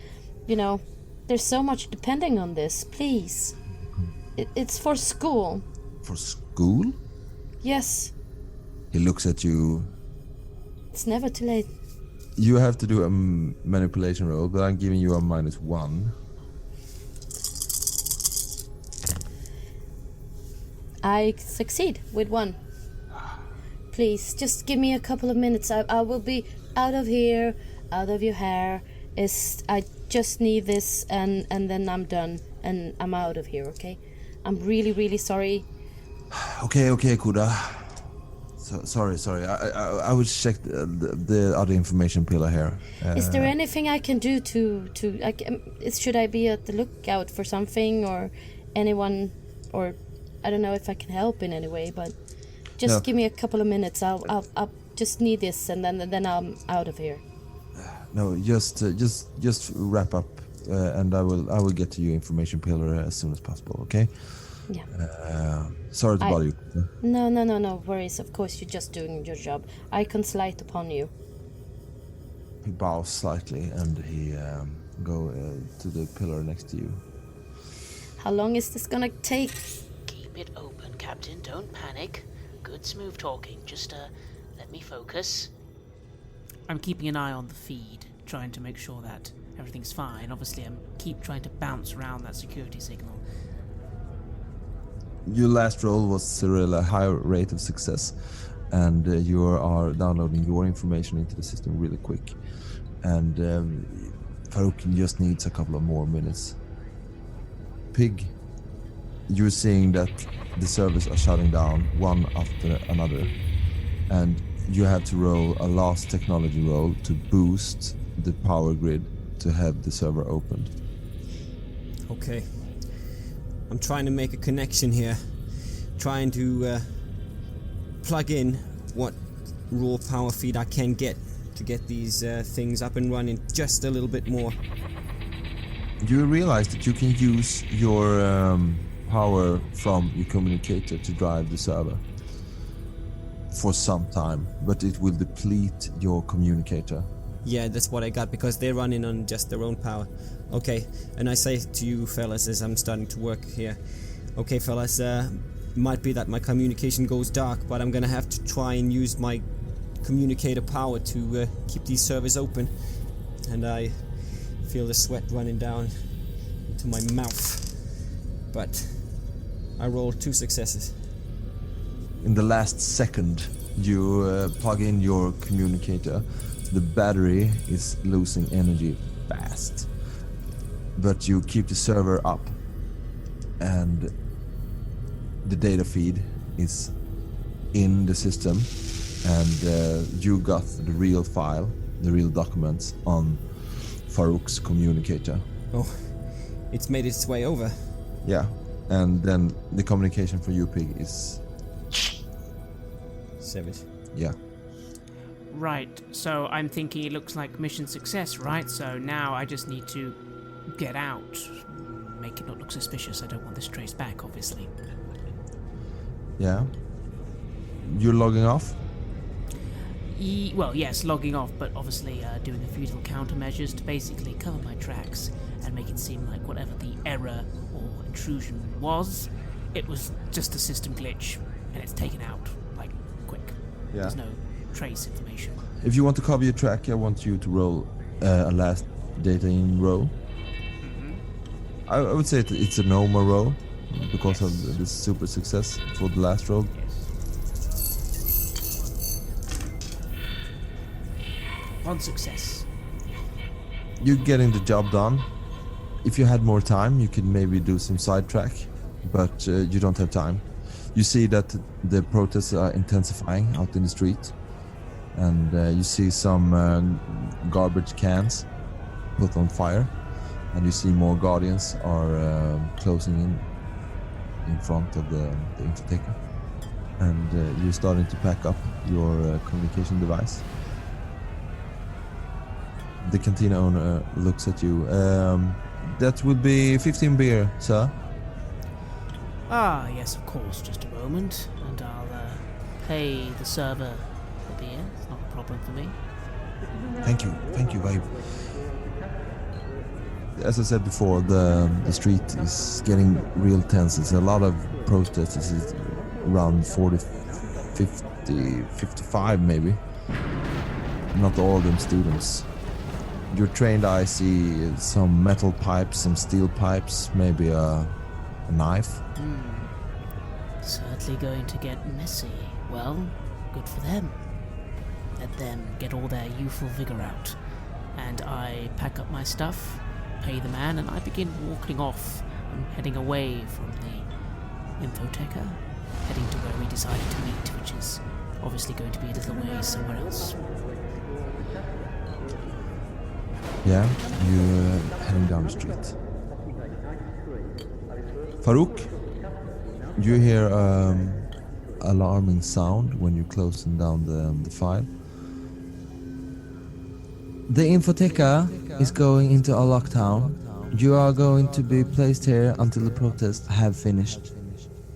you know, there's so much depending on this. Please, it's for school. For school? Yes. He looks at you. It's never too late. You have to do a manipulation roll, but I'm giving you a -1. I succeed with 1. Please, just give me a couple of minutes. I will be out of here, out of your hair. I just need this, and then I'm done, and I'm out of here, okay? I'm really, really sorry. Okay, Kuda. Sorry. I will check the other information pillar here. Is there anything I can do should I be at the lookout for something, or anyone, or I don't know if I can help in any way, but just give me a couple of minutes. I'll just need this, and then I'm out of here. No, just wrap up, and I will get to you information pillar as soon as possible. Okay. Yeah. Sorry to bother you. No worries. Of course, you're just doing your job. I can slight upon you. He bows slightly, and he go to the pillar next to you. How long is this gonna take? Keep it open, Captain. Don't panic. Good smooth talking. Just let me focus. I'm keeping an eye on the feed, trying to make sure that everything's fine. Obviously, I'm keep trying to bounce around that security signal. Your last roll was still a high rate of success, and you are downloading your information into the system really quick. And Farouk just needs a couple of more minutes. Pig, you're seeing that the servers are shutting down one after another, and you have to roll a last technology roll to boost the power grid to have the server opened. Okay. I'm trying to make a connection here. Trying to plug in what raw power feed I can get to get these things up and running just a little bit more. You realize that you can use your power from your communicator to drive the server for some time, but it will deplete your communicator. Yeah, that's what I got, because they're running on just their own power. Okay, and I say to you fellas as I'm starting to work here, okay fellas, might be that my communication goes dark, but I'm gonna have to try and use my communicator power to keep these servers open. And I feel the sweat running down into my mouth, but I rolled 2 successes. In the last second you plug in your communicator, the battery is losing energy fast, but you keep the server up, and the data feed is in the system, and you got the real file, the real documents on Farouk's communicator. Oh, it's made its way over. Yeah, and then the communication for you, Pig, is... Savage. Yeah. Right, so I'm thinking it looks like mission success, right? So now I just need to get out. Make it not look suspicious. I don't want this traced back, obviously. Yeah. You're logging off? Well, yes, logging off, but obviously doing a few little countermeasures to basically cover my tracks and make it seem like whatever the error or intrusion was, it was just a system glitch, and it's taken out, like, quick. Yeah. There's no trace information. If you want to cover your track, I want you to roll a last data in row. I would say it's a normal roll because of the super success for the last roll. One success. You're getting the job done. If you had more time, you could maybe do some sidetrack, but you don't have time. You see that the protests are intensifying out in the street, and you see some garbage cans put on fire, and you see more guardians are closing in front of the Infotheca, and you're starting to pack up your communication device. The canteen owner looks at you. That would be 15 beer, sir. Ah, yes, of course, just a moment, and I'll pay the server the beer. It's not a problem for me. Thank you, babe. As I said before, the street is getting real tense. It's a lot of protests. It's around 40, 50 50, 55 maybe. Not all of them students. Your trained eye see some metal pipes, some steel pipes, maybe a knife. Certainly going to get messy. Well, good for them. Let them get all their youthful vigor out. And I pack up my stuff, pay the man, and I begin walking off and heading away from the Infotheca, heading to where we decided to meet, which is obviously going to be a little way somewhere else. Yeah, you're heading down the street. Farouk, you hear alarming sound when you're closing down the file. The Infotheca is going into a lockdown. You are going to be placed here until the protests have finished.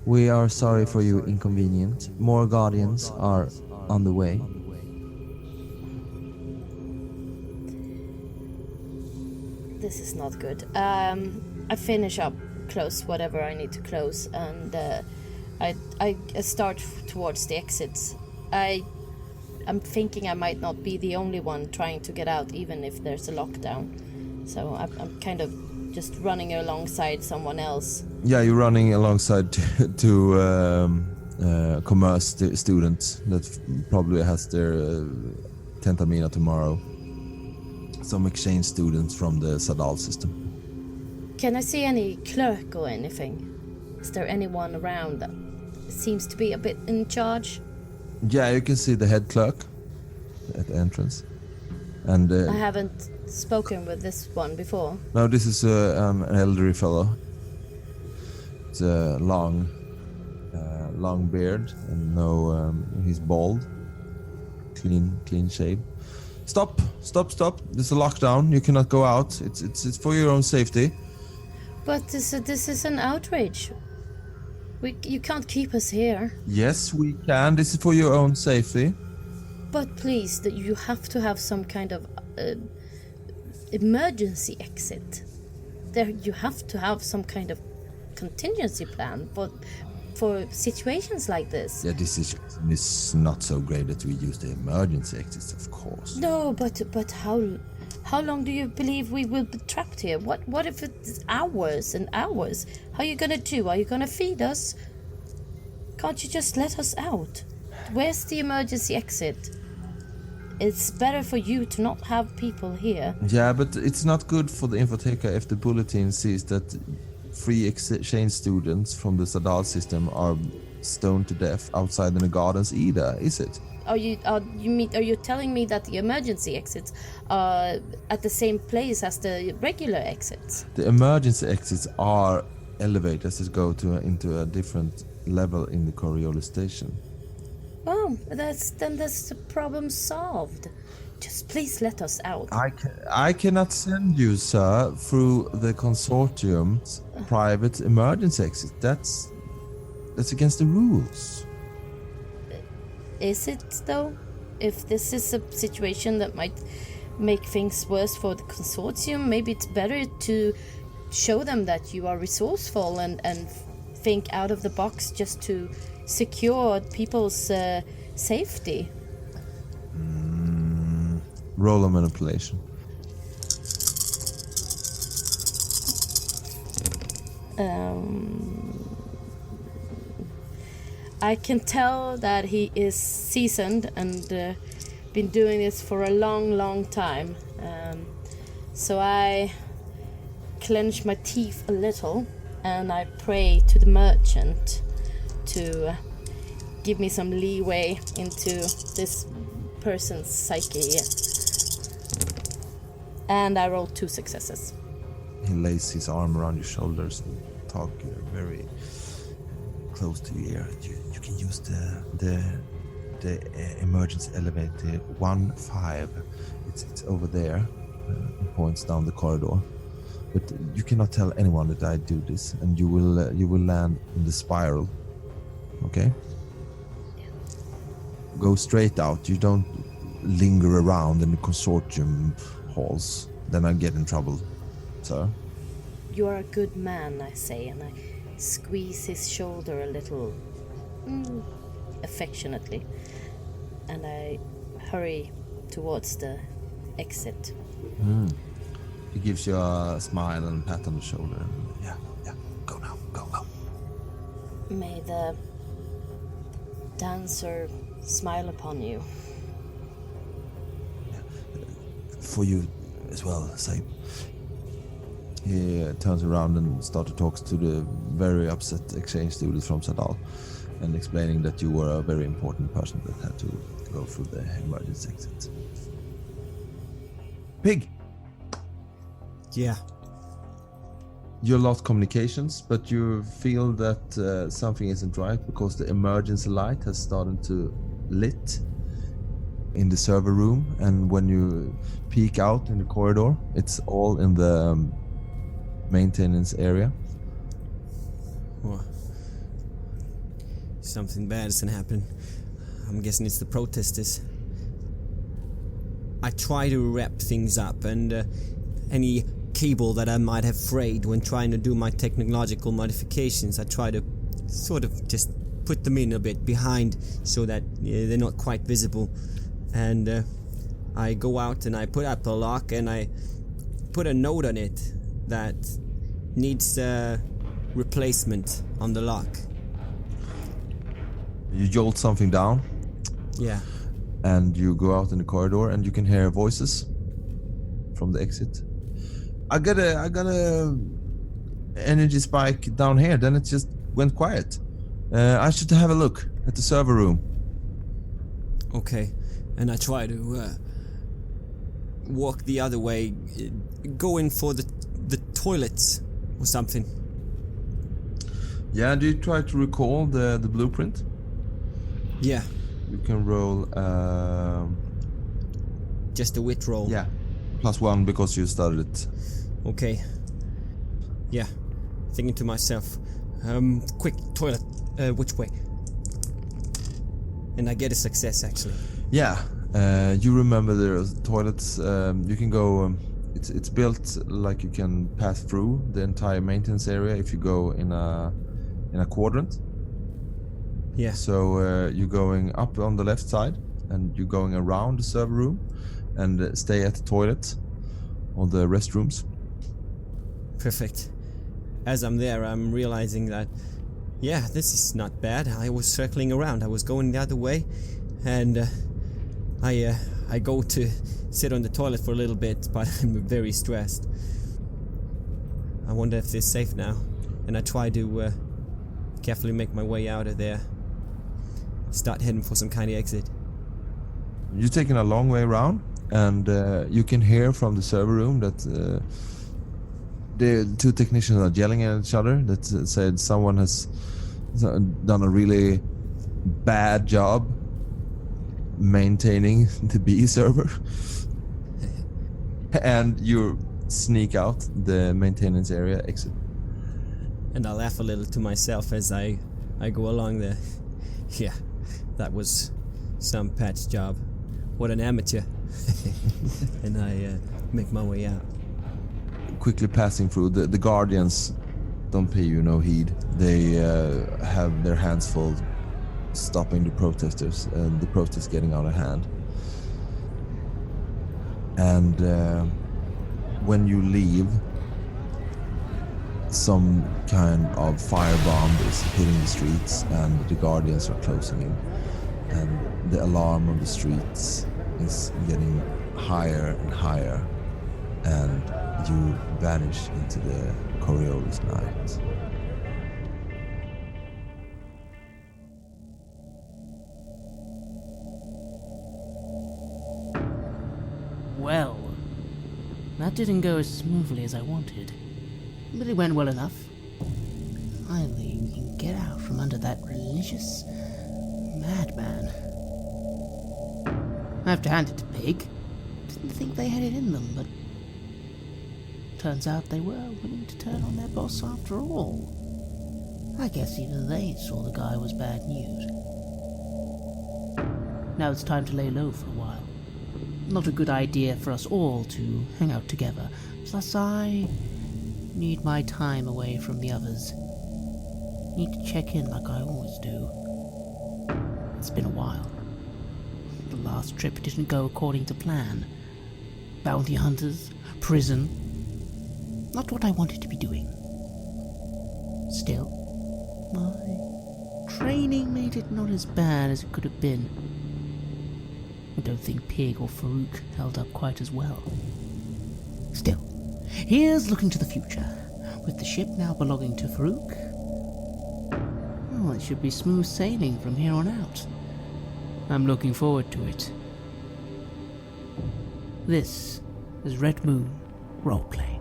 We are sorry for your inconvenience. More guardians are on the way. This is not good. I finish up, close whatever I need to close, and I start towards the exits. I'm thinking I might not be the only one trying to get out, even if there's a lockdown. So I'm kind of just running alongside someone else. Yeah, you're running alongside two commerce students that probably has their tentamina tomorrow. Some exchange students from the Sadal system. Can I see any clerk or anything? Is there anyone around that seems to be a bit in charge? Yeah, you can see the head clerk at the entrance. And I haven't spoken with this one before. no, this is an elderly fellow. It's a long beard and he's bald, clean shave. Stop! There's a lockdown. You cannot go out. It's for your own safety. But this is an outrage. You can't keep us here. Yes, we can. This is for your own safety. But please, that you have to have some kind of emergency exit. There, you have to have some kind of contingency plan for situations like this. Yeah, this is not so great that we use the emergency exits, of course. No, but how long do you believe we will be trapped here? What if it's hours and hours? How are you gonna do? Are you gonna feed us? Can't you just let us out? Where's the emergency exit? It's better for you to not have people here. Yeah, but it's not good for the Infotheca if the bulletin sees that 3 exchange students from the Sadal system are stoned to death outside in the gardens either, is it? Are you telling me that the emergency exits are at the same place as the regular exits? The emergency exits are elevators that go into a different level in the Coriolis station. Well, that's the problem solved. Just please let us out. I cannot send you, sir, through the consortium's private emergency exit. That's against the rules. Is it, though? If this is a situation that might make things worse for the consortium, maybe it's better to show them that you are resourceful and think out of the box just to secure people's safety. Roll a manipulation. I can tell that he is seasoned and been doing this for a long time. So I clench my teeth a little and I pray to the merchant to give me some leeway into this person's psyche. And I rolled 2 successes. He lays his arm around your shoulders and talk very close to your ear. You can use the emergency elevator 1-5. It's over there. He points down the corridor. But you cannot tell anyone that I do this, and you will land in the spiral. Okay? Go straight out. You don't linger around in the consortium halls. Then I get in trouble, sir. You are a good man, I say, and I squeeze his shoulder a little. affectionately, and I hurry towards the exit. He gives you a smile and a pat on the shoulder. And, yeah, go now, go. May the dancer smile upon you. For you as well, Saib. He turns around and starts to talk to the very upset exchange student from Sadal, and explaining that you were a very important person that had to go through the emergency exit. Pig! Yeah. You lost communications, but you feel that something isn't right because the emergency light has started to lit in the server room, and when you peek out in the corridor, it's all in the maintenance area. Well, something bad is gonna happen. I'm guessing it's the protesters. I try to wrap things up, and any cable that I might have frayed when trying to do my technological modifications, I try to sort of just put them in a bit behind so that they're not quite visible. And I go out and I put up the lock and I put a note on it that needs replacement on the lock. You jolt something down. Yeah. And you go out in the corridor and you can hear voices from the exit. I got a energy spike down here, then it just went quiet. I should have a look at the server room. Okay. And I try to walk the other way, go in for the toilets or something. Yeah, do you try to recall the blueprint? Yeah. You can roll Just a wit roll. yeah, +1 because you started it. Okay. Yeah. Thinking to myself, quick, toilet, which way? And I get a success actually. Yeah, you remember there's toilets. You can go. It's built like you can pass through the entire maintenance area if you go in a quadrant. Yeah. So you're going up on the left side, and you're going around the server room, and stay at the toilet or the restrooms. Perfect. As I'm there, I'm realizing that, yeah, this is not bad. I was circling around. I was going the other way, and I go to sit on the toilet for a little bit, but I'm very stressed. I wonder if it's safe now, and I try to carefully make my way out of there. Start heading for some kind of exit. You're taking a long way around, and you can hear from the server room that the two technicians are yelling at each other. That said someone has done a really bad job maintaining the B server. And you sneak out the maintenance area exit. And I laugh a little to myself as I go along there. Yeah, that was some patch job. What an amateur. And I make my way out. Quickly passing through, the guardians don't pay you no heed. They have their hands full stopping the protesters, and the protest getting out of hand. And when you leave, some kind of firebomb is hitting the streets, and the guardians are closing in, and the alarm on the streets is getting higher and higher, and you vanish into the Coriolis night. Well, that didn't go as smoothly as I wanted, but it went well enough. Finally, we can get out from under that religious madman. I have to hand it to Pig. Didn't think they had it in them, but turns out they were willing to turn on their boss after all. I guess even they saw the guy was bad news. Now it's time to lay low for a while. Not a good idea for us all to hang out together. Plus, I need my time away from the others. Need to check in like I always do. It's been a while. The last trip didn't go according to plan. Bounty hunters, prison. Not what I wanted to be doing. Still, my training made it not as bad as it could have been. I don't think Pig or Farouk held up quite as well. Still, here's looking to the future. With the ship now belonging to Farouk, well, it should be smooth sailing from here on out. I'm looking forward to it. This is Red Moon Roleplay.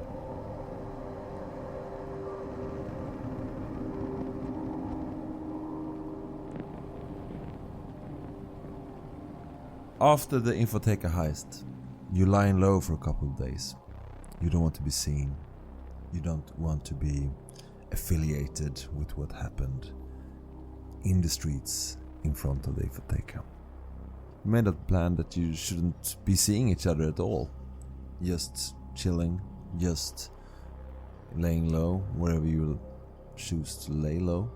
After the Infotheca heist, you're lying low for a couple of days. You don't want to be seen. You don't want to be affiliated with what happened in the streets in front of the Infotheca. You made a plan that you shouldn't be seeing each other at all. Just chilling, just laying low wherever you choose to lay low.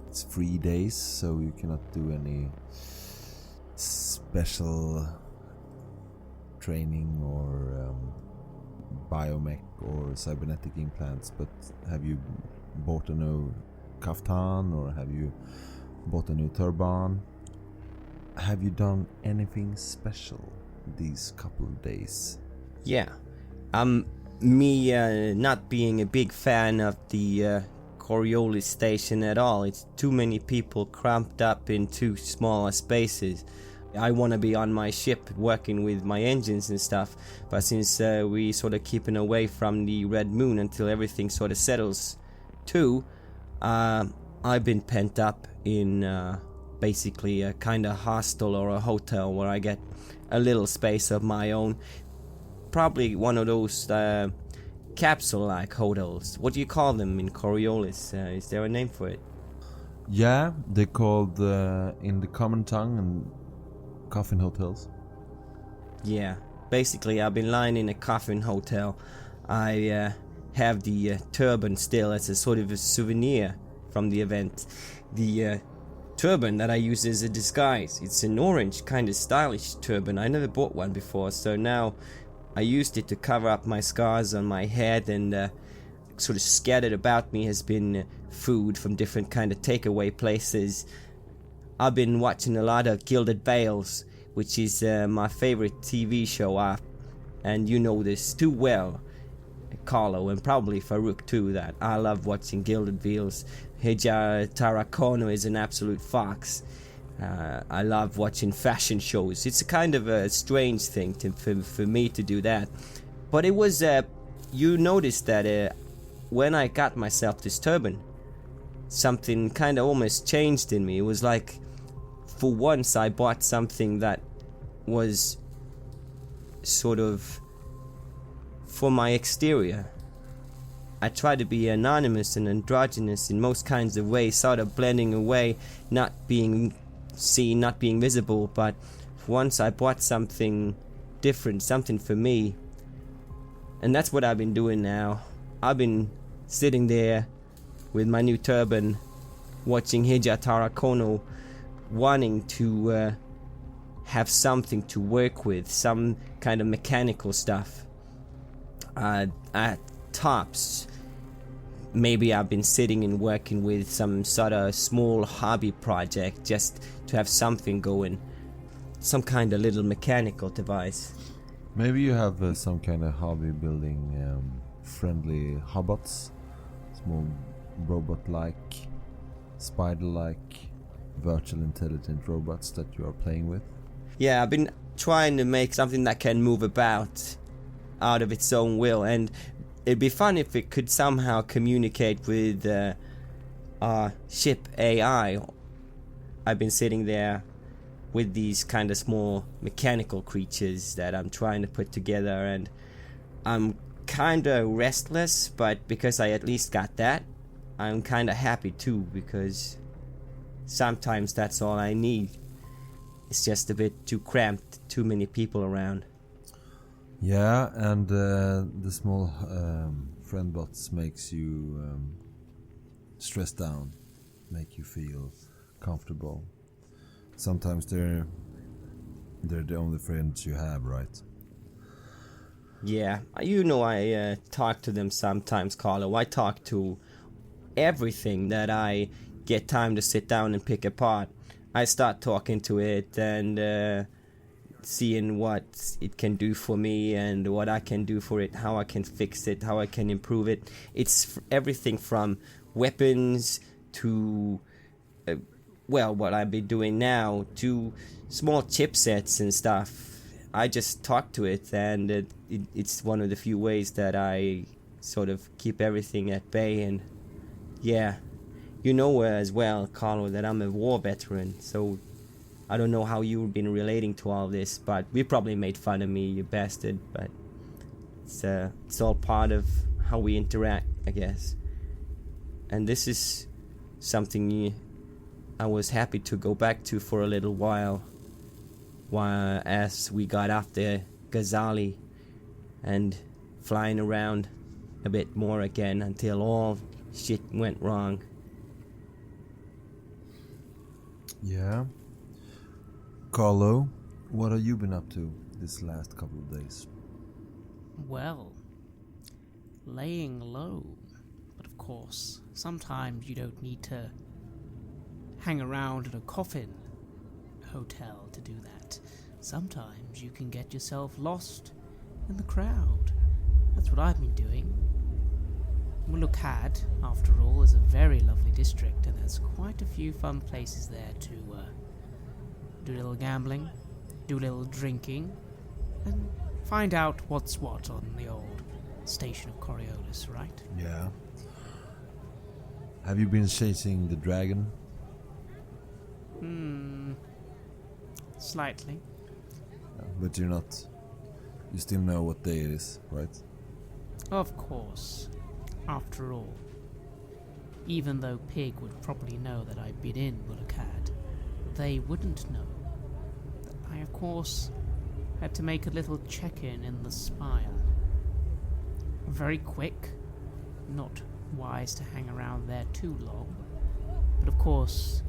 It's 3 days, so you cannot do any special training or biomech or cybernetic implants. But have you bought a new kaftan, or have you bought a new turban? Have you done anything special these couple of days? Yeah. Me not being a big fan of the Coriolis station at all. It's too many people cramped up in too small spaces. I want to be on my ship working with my engines and stuff, but since we sort of keeping away from the Red Moon until everything sort of settles too, I've been pent up in basically a kind of hostel or a hotel where I get a little space of my own. Probably one of those capsule-like hotels. What do you call them in Coriolis? Is there a name for it? Yeah, they're called in the common tongue and coffin hotels. Yeah, basically I've been lying in a coffin hotel. I have the turban still as a sort of a souvenir from the event. The turban that I use as a disguise. It's an orange kind of stylish turban. I never bought one before, so now I used it to cover up my scars on my head, and sort of scattered about me has been food from different kind of takeaway places. I've been watching a lot of Gilded Veils, which is my favorite TV show, and you know this too well, Carlo, and probably Farouk too, that I love watching Gilded Veils. Heja Tarakono is an absolute fox. I love watching fashion shows. It's a kind of a strange thing for me to do that. But it was, you noticed that when I got myself this turban, something kind of almost changed in me. It was like, for once I bought something that was sort of for my exterior. I try to be anonymous and androgynous in most kinds of ways, sort of blending away, not being seen, not being visible, but once I bought something different, something for me, and that's what I've been doing now. I've been sitting there with my new turban, watching Hija Tarakono, wanting to have something to work with, some kind of mechanical stuff. At tops, maybe I've been sitting and working with some sort of small hobby project just to have something going, some kind of little mechanical device. Maybe you have some kind of hobby building friendly hobots, small robot-like, spider-like, virtual intelligent robots that you are playing with. Yeah, I've been trying to make something that can move about out of its own will, and it'd be fun if it could somehow communicate with our ship AI. I've been sitting there with these kind of small mechanical creatures that I'm trying to put together, and I'm kind of restless, but because I at least got that, I'm kind of happy too, because sometimes that's all I need. It's just a bit too cramped, too many people around. Yeah, and the small friend bots makes you stressed down, make you feel comfortable. Sometimes they're the only friends you have, right? Yeah, you know I talk to them sometimes, Carlo. I talk to everything that I get time to sit down and pick apart. I start talking to it and seeing what it can do for me and what I can do for it, how I can fix it, how I can improve it. It's everything from weapons to what I've been doing now, to small chipsets and stuff. I just talk to it, and it's one of the few ways that I sort of keep everything at bay. And yeah, you know as well, Carlo, that I'm a war veteran, so I don't know how you've been relating to all this, but we probably made fun of me, you bastard, but it's all part of how we interact, I guess. And this is something I was happy to go back to for a little while as we got after Ghazali and flying around a bit more again until all shit went wrong. Yeah. Carlo, what have you been up to this last couple of days? Well, laying low. But of course, sometimes you don't need to hang around at a coffin hotel to do that. Sometimes you can get yourself lost in the crowd. That's what I've been doing. Mulukad, after all, is a very lovely district, and there's quite a few fun places there to do a little gambling, do a little drinking, and find out what's what on the old station of Coriolis, right? Yeah. Have you been chasing the dragon? Slightly. But you still know what day it is, right? Of course. After all, even though Pig would probably know that I've been in Mulukad, they wouldn't know that I, of course, had to make a little check-in in the spire. Very quick, not wise to hang around there too long, but of course,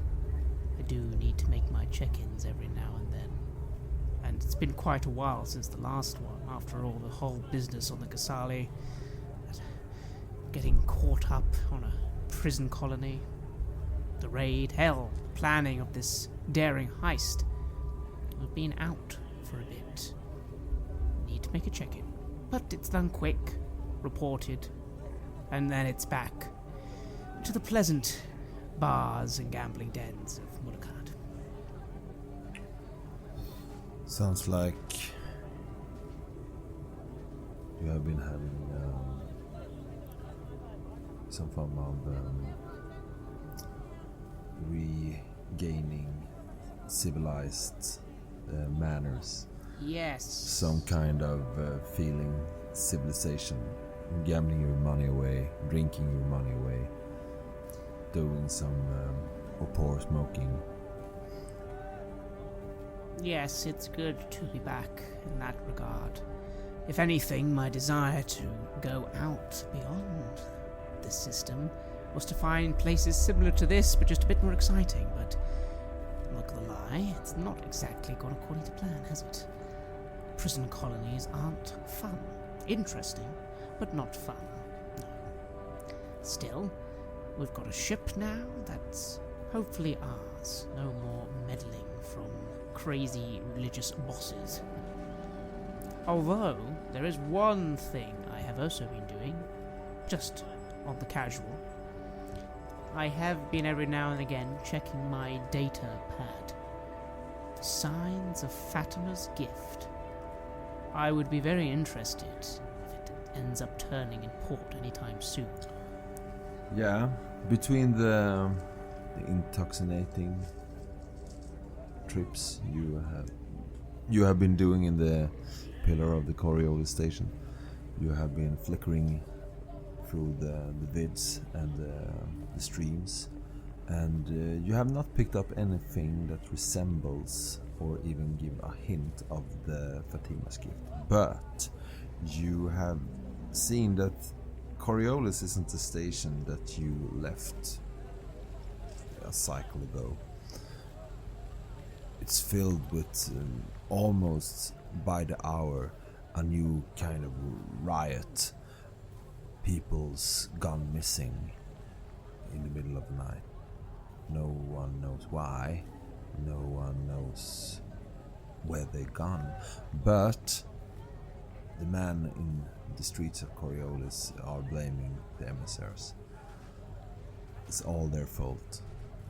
I do need to make my check-ins every now and then. And it's been quite a while since the last one, after all, the whole business on the Ghazali, getting caught up on a prison colony, the raid, hell, planning of this daring heist. I've been out for a bit. Need to make a check-in. But it's done quick, reported, and then it's back to the pleasant bars and gambling dens of Mulukad. Sounds like you have been having some form of regaining civilized manners. Yes. Some kind of feeling civilization. Gambling your money away, drinking your money away, doing some or smoking. Yes, it's good to be back in that regard. If anything, my desire to go out beyond the system was to find places similar to this, but just a bit more exciting. But look at the lie, it's not exactly gone according to plan, has it? Prison colonies aren't fun. Interesting, but not fun. No. Still, we've got a ship now that's hopefully ours. No more meddling from crazy religious bosses. Although, there is one thing I have also been doing, just on the casual. I have been every now and again checking my data pad. Signs of Fatima's gift. I would be very interested if it ends up turning in port anytime soon. Yeah, between the intoxicating trips you have been doing in the pillar of the Coriolis station, you have been flickering through the vids and the streams, and you have not picked up anything that resembles or even give a hint of the Fatima's gift. But you have seen that Coriolis isn't the station that you left a cycle ago. It's filled with almost by the hour a new kind of riot. People's gone missing in the middle of the night. No one knows why. No one knows where they've gone. But the men in the streets of Coriolis are blaming the emissaries. It's all their fault.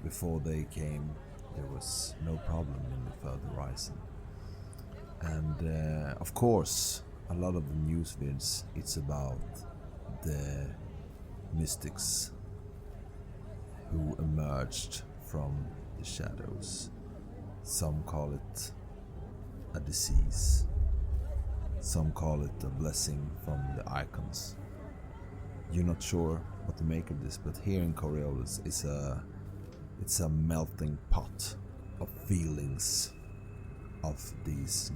Before they came, there was no problem in the third horizon. And of course, a lot of the news vids, it's about the mystics who emerged from the shadows. Some call it a disease. Some call it a blessing from the icons. You're not sure what to make of this, but here in Coriolis it's a melting pot of feelings of these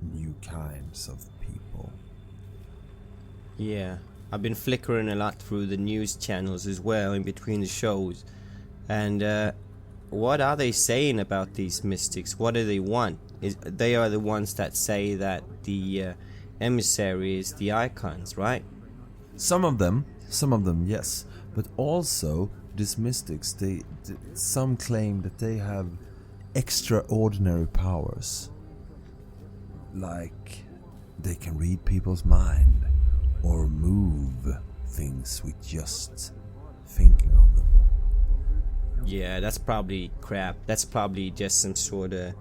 new kinds of people. Yeah, I've been flickering a lot through the news channels as well in between the shows. And what are they saying about these mystics? What do they want? They are the ones that say that the emissary is the icons, right? Some of them, yes. But also, these mystics, some claim that they have extraordinary powers. Like, they can read people's mind or move things with just thinking of them. Yeah, that's probably crap. That's probably just some sort of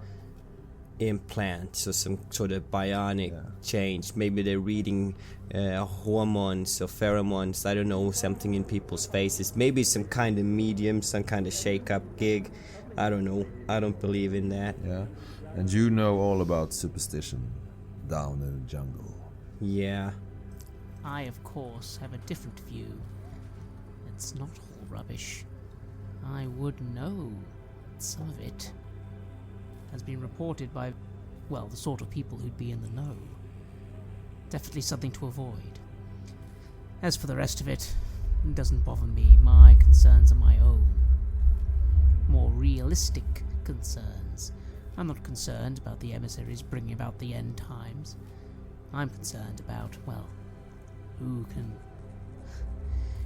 implant or some sort of bionic change. Maybe they're reading hormones or pheromones, I don't know, something in people's faces. Maybe some kind of medium, some kind of shake-up gig. I don't know. I don't believe in that. Yeah, and you know all about superstition down in the jungle. Yeah. I, of course, have a different view. It's not all rubbish. I would know that some of it has been reported by, well, the sort of people who'd be in the know. Definitely something to avoid. As for the rest of it doesn't bother me. My concerns are my own. More realistic concerns. I'm not concerned about the emissaries bringing about the end times. I'm concerned about, well, who can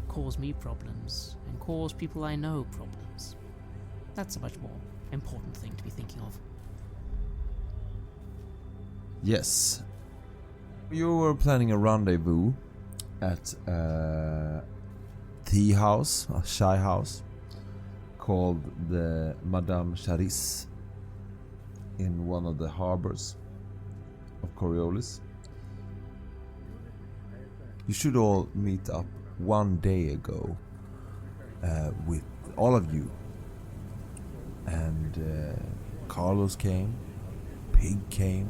cause me problems and cause people I know problems. That's a much more important thing to be thinking of. Yes. You were planning a rendezvous at a tea house, a shy house, called the Madame Charis in one of the harbors of Coriolis. You should all meet up one day ago with all of you. And Carlos came, Pig came,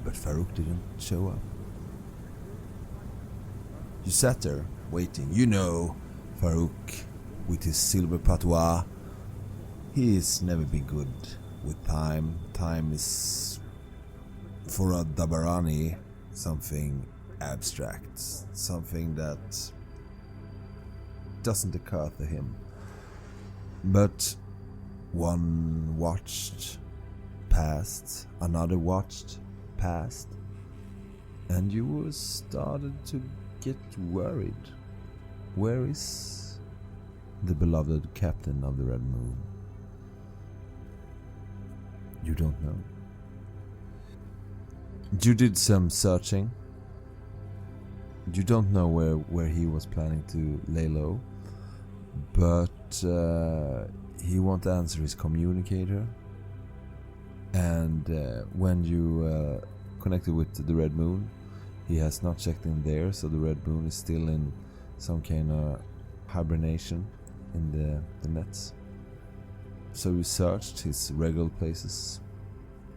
but Farouk didn't show up. You sat there waiting. You know Farouk with his silver patois. He's never been good with time. Time is, for a Dabarani, something abstract, something that doesn't occur to him. But one watched, passed, another watched, passed, and you started to get worried. Where is the beloved captain of the Red Moon? You don't know. You did some searching. You don't know where he was planning to lay low, but he won't answer his communicator. And when you connected with the Red Moon, he has not checked in there, so the Red Moon is still in some kind of hibernation in the nets. So we searched his regular places,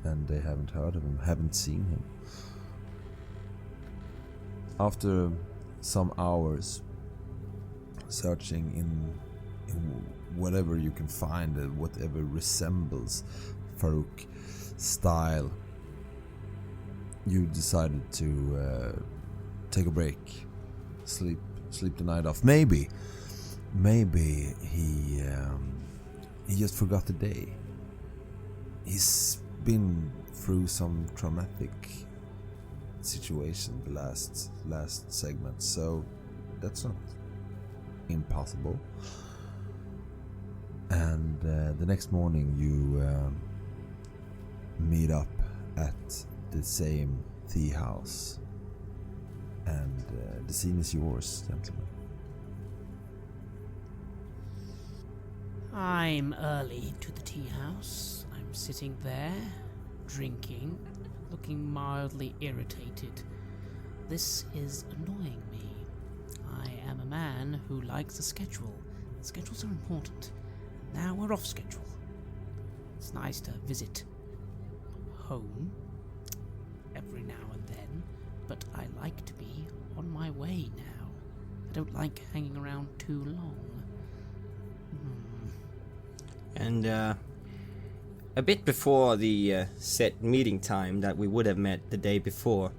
and they haven't heard of him, haven't seen him. After some hours searching in whatever you can find, whatever resembles Farouk style, you decided to take a break, sleep the night off. Maybe he he just forgot the day. He's been through some traumatic situation the last segment, so that's not impossible. And the next morning you meet up at the same tea house, and the scene is yours, gentlemen. I'm early to the tea house. I'm sitting there, drinking, looking mildly irritated. This is annoying me. I am a man who likes a schedule. Schedules are important. Now we're off schedule. It's nice to visit home every now and then, but I like to be on my way now. I don't like hanging around too long. And a bit before the set meeting time that we would have met the day before,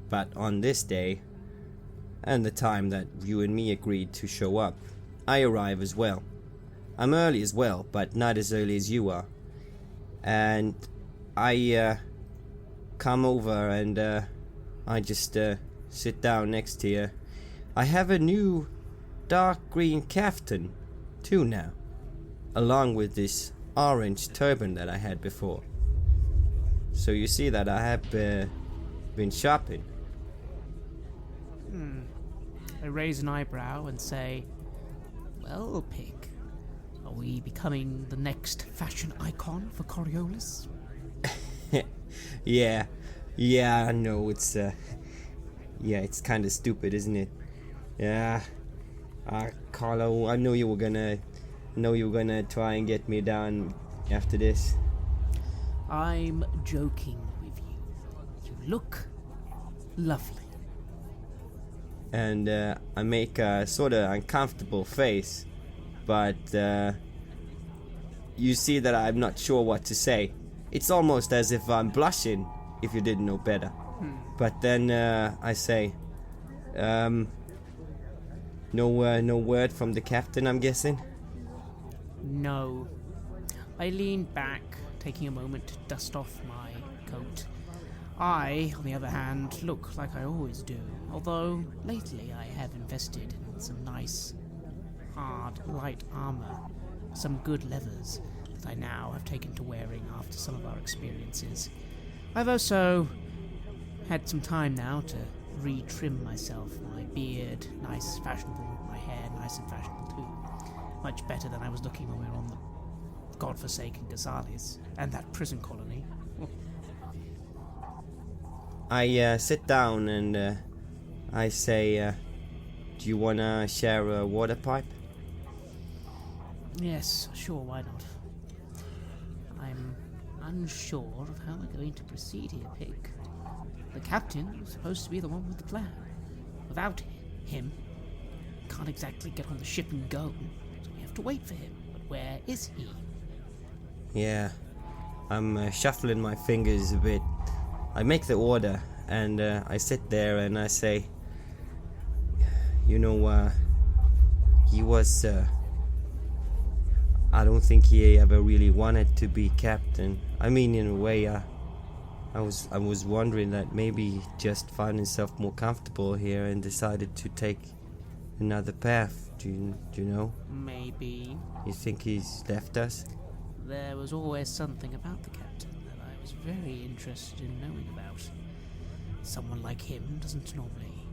but on this day, and the time that you and me agreed to show up, I arrive as well. I'm early as well, but not as early as you are. And I come over and I just sit down next to you. I have a new dark green caftan too now, along with this orange turban that I had before. So you see that I have been shopping. I raise an eyebrow and say, well, Pig, are we becoming the next fashion icon for Coriolis? Yeah, I know, it's it's kind of stupid, isn't it? Yeah, Carlo, I know you were gonna try and get me down after this. I'm joking with you. You look lovely. And I make a sort of uncomfortable face, but you see that I'm not sure what to say. It's almost as if I'm blushing, if you didn't know better. But then I say, no word from the captain, I'm guessing? No. I lean back, taking a moment to dust off my coat. I, on the other hand, look like I always do, although lately I have invested in some nice, hard, light armor, some good leathers that I now have taken to wearing after some of our experiences. I've also had some time now to re-trim myself, my beard, nice, fashionable, my hair, nice and fashionable too. Much better than I was looking when we were on the godforsaken Ghazali's and that prison colony. I sit down and I say, do you wanna share a water pipe? Yes, sure, why not? I'm unsure of how we're going to proceed here, Pig. The captain was supposed to be the one with the plan. Without him, we can't exactly get on the ship and go, so we have to wait for him. But where is he? Yeah, I'm shuffling my fingers a bit. I make the order and I sit there and I say, you know, he was, I don't think he ever really wanted to be captain. I mean, in a way, I was wondering that maybe he just found himself more comfortable here and decided to take another path. Do you know? Maybe. You think he's left us? There was always something about the captain that I was very interested in knowing about. Someone like him doesn't normally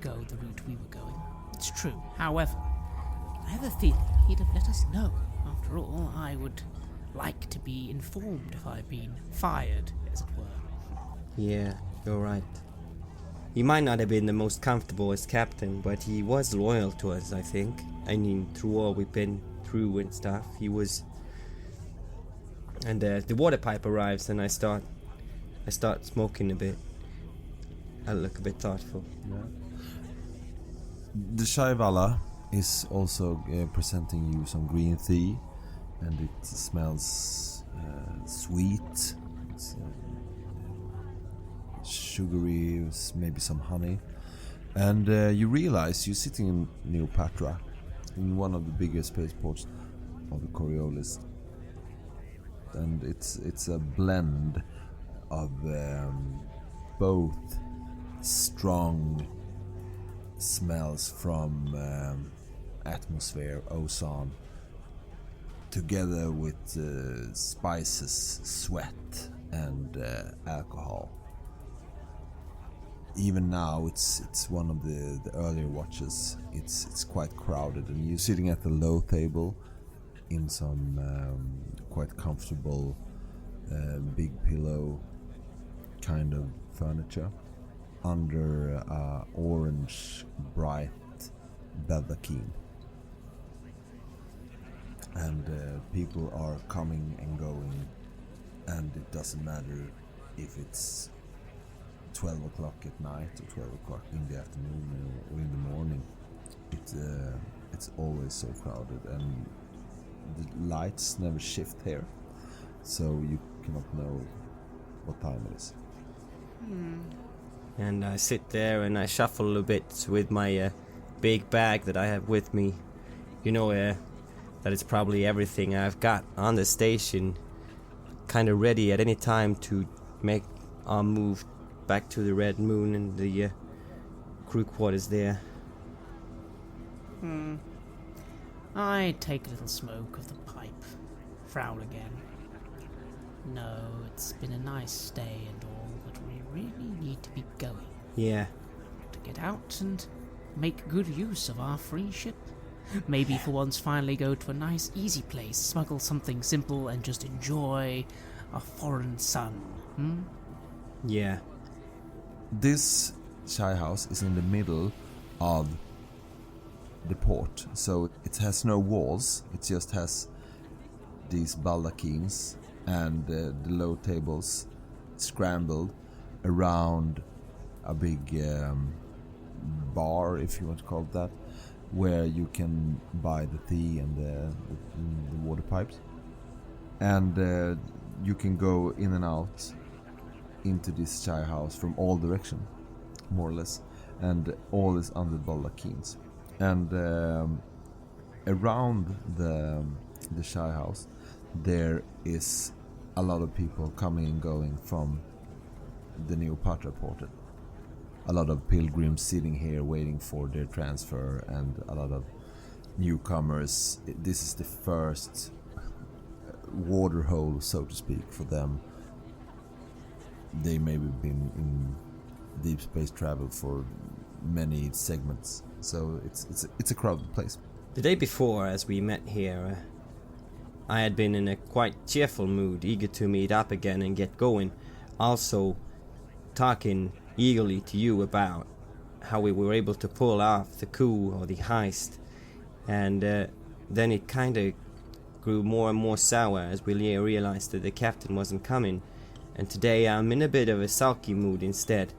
go the route we were going. It's true. However, I have a feeling he'd have let us know. After all, I would like to be informed if I've been fired, as it were. Yeah, you're right. He might not have been the most comfortable as captain, but he was loyal to us, I think. I mean, through all we've been through and stuff, he was. And the water pipe arrives, and I start smoking a bit. I look a bit thoughtful. Yeah. The Jungevall is also presenting you some green tea, and it smells sweet. It's sugary, maybe some honey. And you realize you're sitting in Neopatra, in one of the biggest spaceports of the Coriolis, and it's a blend of both strong smells from atmosphere, ozone, together with spices, sweat, and alcohol. Even now, it's one of the earlier watches. It's quite crowded, and you're sitting at the low table in some quite comfortable big pillow kind of furniture under orange bright baldachin. And people are coming and going, and it doesn't matter if it's 12 o'clock at night or 12 o'clock in the afternoon or in the morning. It's always so crowded, and the lights never shift here, so you cannot know what time it is. And I sit there and I shuffle a bit with my big bag that I have with me. You know, that it's probably everything I've got on the station, kind of ready at any time to make our move back to the Red Moon and the crew quarters there. I take a little smoke of the pipe, frown again. No, it's been a nice stay and all, but we really need to be going. Yeah. To get out and make good use of our free ship. Maybe for once finally go to a nice easy place, smuggle something simple and just enjoy a foreign sun. Yeah. This shy house is in the middle of the port, so it has no walls. It just has these baldachins and the low tables scrambled around a big bar, if you want to call it that, where you can buy the tea and the water pipes, and you can go in and out into this shy house from all directions, more or less, and all is under baldachins. And around the shy house there is a lot of people coming and going from the Neopatra port. A lot of pilgrims sitting here waiting for their transfer, and a lot of newcomers. This is the first waterhole, so to speak, for them. They maybe been in deep space travel for many segments, so it's a crowded place. The day before, as we met here, I had been in a quite cheerful mood, eager to meet up again and get going. Also, talking eagerly to you about how we were able to pull off the coup or the heist. And then it kind of grew more and more sour as we realized that the captain wasn't coming. And today I'm in a bit of a sulky mood instead.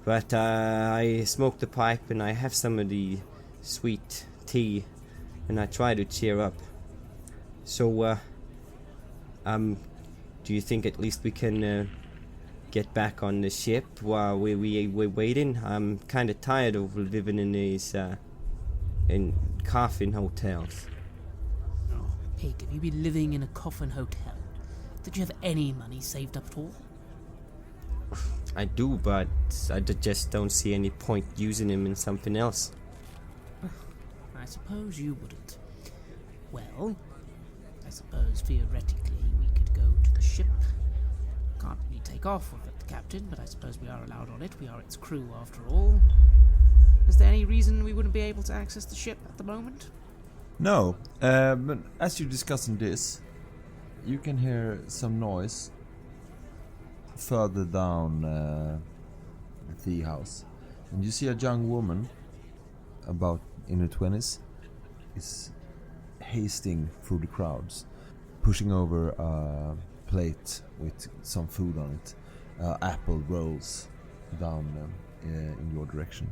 But I smoke the pipe and I have some of the sweet tea and I try to cheer up. So, do you think at least we can get back on the ship while we're waiting? I'm kind of tired of living in these in coffin hotels. Oh, Pig, have you been living in a coffin hotel? Did you have any money saved up at all? I do, but I just don't see any point using him in something else. I suppose you wouldn't. Well, I suppose theoretically we could go to the ship. Can't really take off with it, the captain, but I suppose we are allowed on it. We are its crew after all. Is there any reason we wouldn't be able to access the ship at the moment? No, but as you're discussing this, you can hear some noise further down the tea house, and you see a young woman about in her 20s is hasting through the crowds, pushing over a plate with some food on it. Apple rolls down in your direction,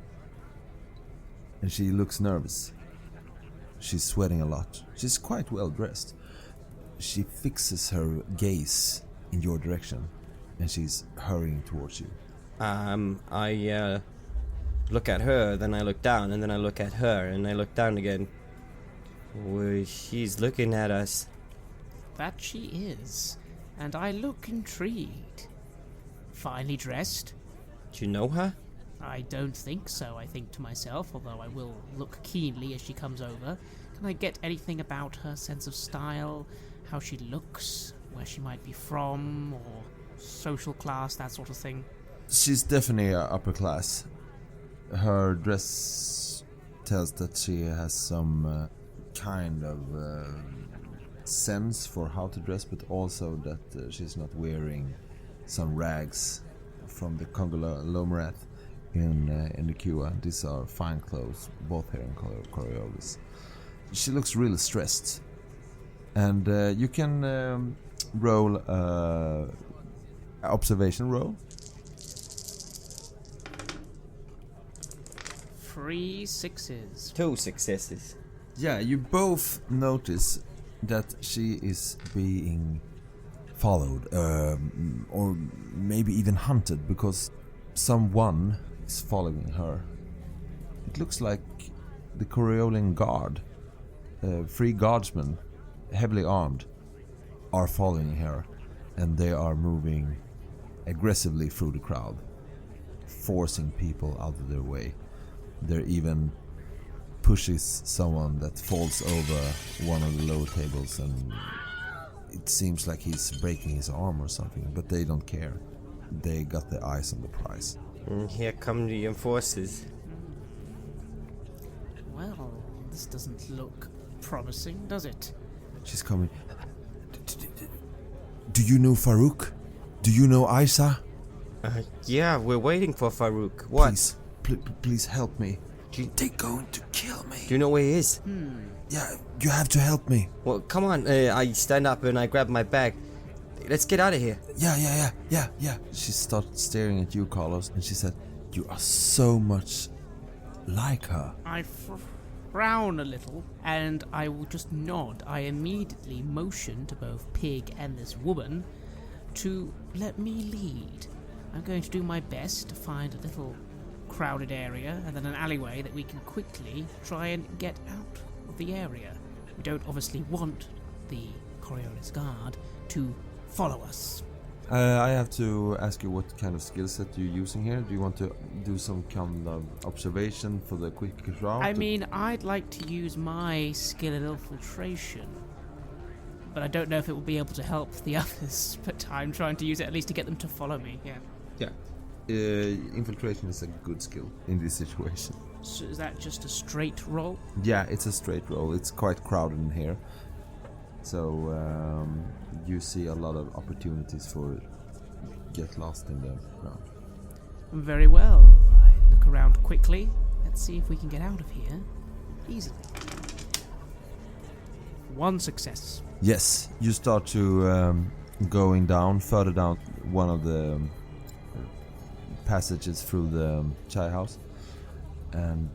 and she looks nervous. She's sweating a lot. She's quite well dressed. She fixes her gaze in your direction, and she's hurrying towards you. I look at her, then I look down, and then I look at her, and I look down again. Well, she's looking at us. That she is, and I look intrigued. Finely dressed? Do you know her? I don't think so, I think to myself, although I will look keenly as she comes over. Can I get anything about her sense of style, how she looks, where she might be from, or social class, that sort of thing? She's definitely upper class. Her dress tells that she has some kind of sense for how to dress, but also that she's not wearing some rags from the conglomerate in the Kua. These are fine clothes, both here in Coriolis. She looks really stressed, and you can roll observation roll. 3 6s. 2 successes. Yeah, you both notice that she is being followed, or maybe even hunted, because someone is following her. It looks like the Coriolian guard, 3 guardsmen, heavily armed, are following her, and they are moving aggressively through the crowd, forcing people out of their way. There even pushes someone that falls over one of the lower tables, and it seems like he's breaking his arm or something, but they don't care. They got their eyes on the prize. And here come the enforcers. Well, this doesn't look promising, does it? She's coming. Do you know Farouk? Do you know Aisha? Yeah, we're waiting for Farouk. What? Please help me. They're going to kill me. Do you know where he is? Yeah, you have to help me. Well, come on. I stand up and I grab my bag. Let's get out of here. Yeah. She started staring at you, Carlos, and she said, "You are so much like her." I frown a little, and I will just nod. I immediately motion to both Pig and this woman to let me lead. I'm going to do my best to find a little crowded area and then an alleyway that we can quickly try and get out of the area. We don't obviously want the Coriolis guard to follow us. I have to ask you what kind of skill set you're using here. Do you want to do some kind of observation for the quick route? I mean, I'd like to use my skill in infiltration, but I don't know if it will be able to help the others, but I'm trying to use it at least to get them to follow me, yeah. Yeah. Infiltration is a good skill in this situation. So is that just a straight roll? Yeah, it's a straight roll. It's quite crowded in here. So you see a lot of opportunities for get lost in the crowd. Very well. I look around quickly. Let's see if we can get out of here easily. 1 success. Yes, you start to going down, further down one of the passages through the chai house, and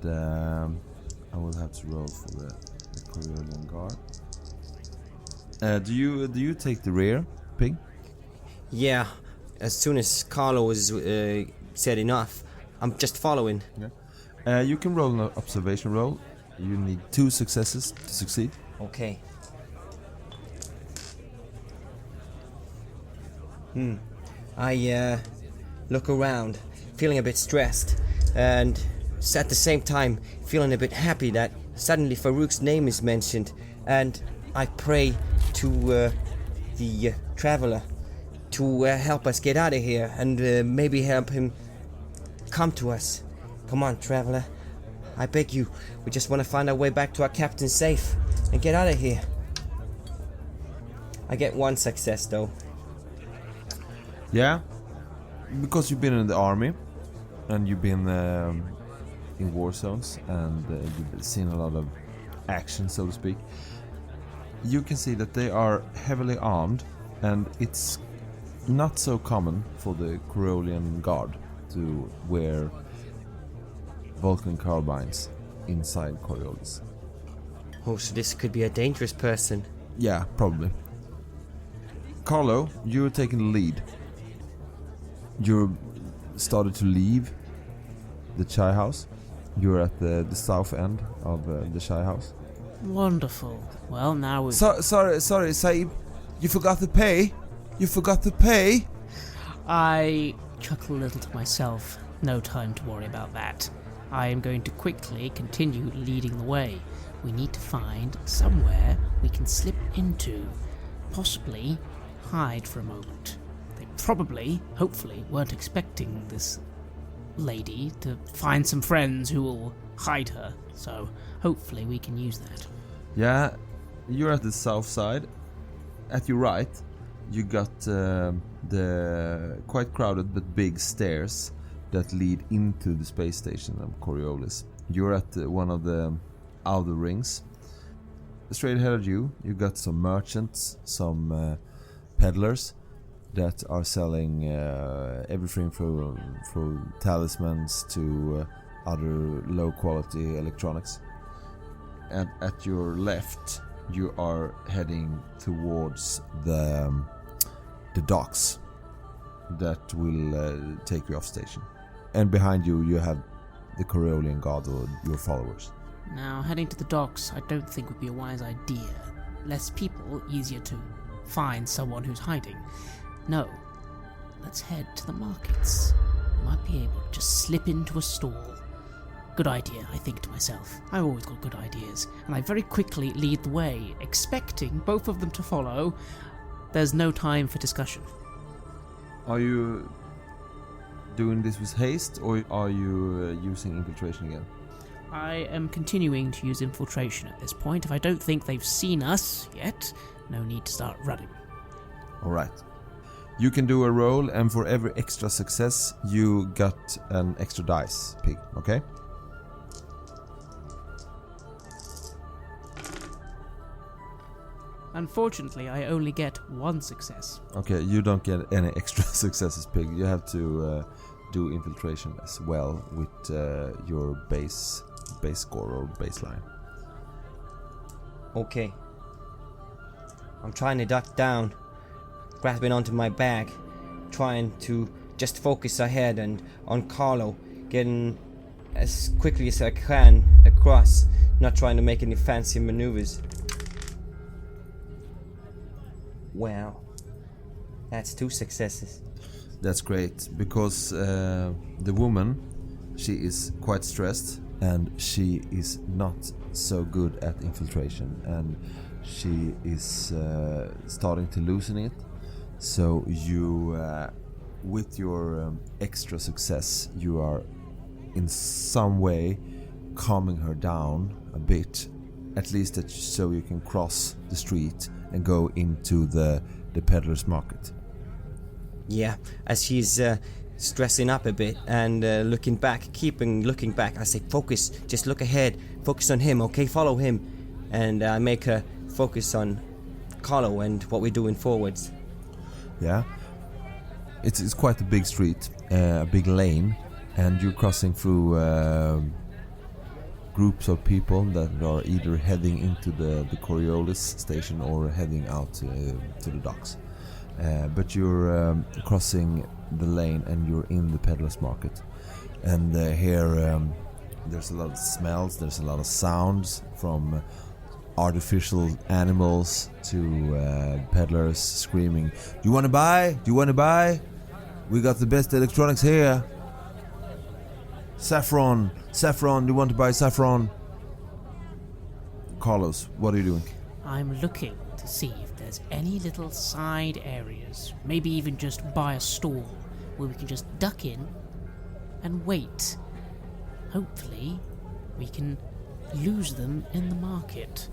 I will have to roll for the Coriolian guard. Do you take the rear, Pig? Yeah, as soon as Carlo has said enough, I'm just following. Yeah. You can roll an observation roll. You need 2 successes to succeed. Okay. I look around, feeling a bit stressed, and at the same time feeling a bit happy that suddenly Farouk's name is mentioned, and I pray to the traveler to help us get out of here and maybe help him come to us. Come on, traveler. I beg you. We just want to find our way back to our captain safe and get out of here. I get 1 success though. Yeah, because you've been in the army and you've been in war zones and you've seen a lot of action, so to speak. You can see that they are heavily armed, and it's not so common for the Coriolian guard to wear Vulcan carbines inside Coriolis. Oh, so this could be a dangerous person. Yeah, probably. Carlo, you're taking the lead. You started to leave the chai house. You're at the south end of the chai house. Wonderful. Well, now we've... Sorry, Saib. You forgot to pay? You forgot to pay? I chuckle a little to myself. No time to worry about that. I am going to quickly continue leading the way. We need to find somewhere we can slip into. Possibly hide for a moment. They probably, hopefully, weren't expecting this lady to find some friends who will hide her. So hopefully we can use that. Yeah, you're at the south side. At your right, you got the quite crowded but big stairs that lead into the space station of Coriolis. You're at one of the outer rings. Straight ahead of you, you got some merchants, some peddlers that are selling everything from talismans to other low quality electronics. And at your left, you are heading towards the docks that will take you off station. And behind you, you have the Coriolian guard or your followers. Now, heading to the docks I don't think would be a wise idea. Less people, easier to find someone who's hiding. No, let's head to the markets. Might be able to just slip into a stall. Good idea, I think to myself. I've always got good ideas, and I very quickly lead the way, expecting both of them to follow. There's no time for discussion. Are you doing this with haste, or are you using infiltration again? I am continuing to use infiltration at this point. If I don't think they've seen us yet, no need to start running. Alright. You can do a roll, and for every extra success, you got an extra dice, Pig, okay? Unfortunately, I only get one success. Okay, you don't get any extra successes, Pig. You have to do infiltration as well with your base score or baseline. Okay. I'm trying to duck down, grabbing onto my bag, trying to just focus ahead and on Carlo, getting as quickly as I can across, not trying to make any fancy maneuvers. Wow, that's 2 successes. That's great, because the woman, she is quite stressed and she is not so good at infiltration, and she is starting to loosen it. So you, with your extra success, you are in some way calming her down a bit, at least so you can cross the street and go into the peddler's market. Yeah, as she's stressing up a bit and looking back, looking back, I say, focus, just look ahead, focus on him, okay, follow him. And I make her focus on Carlo and what we're doing forwards. Yeah, it's quite a big street, a big lane, and you're crossing through groups of people that are either heading into the Coriolis station or heading out to the docks. But you're crossing the lane and you're in the peddler's market. And here there's a lot of smells, there's a lot of sounds, from artificial animals to peddlers screaming, "Do you want to buy? Do you want to buy? We got the best electronics here. Saffron, do you want to buy saffron?" Carlos, what are you doing? I'm looking to see if there's any little side areas, maybe even just by a stall, where we can just duck in and wait. Hopefully, we can lose them in the market.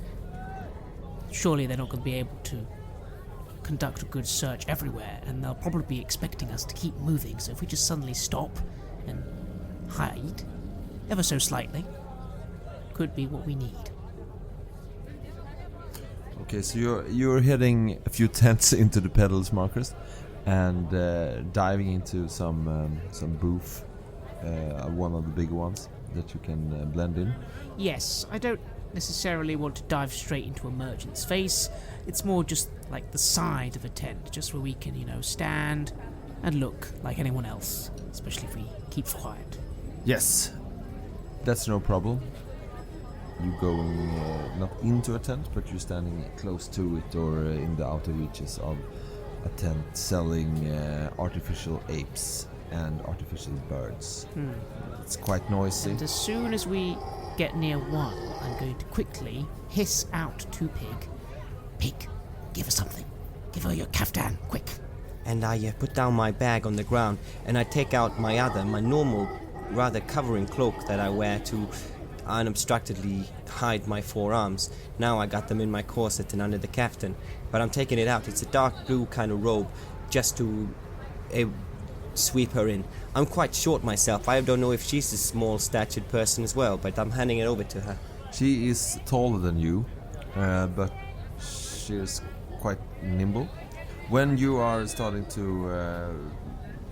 Surely they're not going to be able to conduct a good search everywhere, and they'll probably be expecting us to keep moving, so if we just suddenly stop and hide, ever so slightly, could be what we need. Okay, so you're heading a few tents into the peddler's market and diving into some booth, one of the bigger ones that you can blend in. Yes, I don't necessarily want to dive straight into a merchant's face. It's more just like the side of a tent, just where we can, stand and look like anyone else, especially if we keep quiet. Yes, that's no problem. you going not into a tent, but you're standing close to it or in the outer reaches of a tent selling artificial apes and artificial birds. It's quite noisy. And as soon as we get near one, I'm going to quickly hiss out to Pig. Pig, give her something. Give her your kaftan, quick. And I put down my bag on the ground, and I take out my normal, rather covering cloak that I wear to unobstructedly hide my forearms. Now I got them in my corset and under the kaftan, but I'm taking it out. It's a dark blue kind of robe, just to sweep her in. I'm quite short myself. I don't know if she's a small-statured person as well, but I'm handing it over to her. She is taller than you, but she is quite nimble. When you are starting to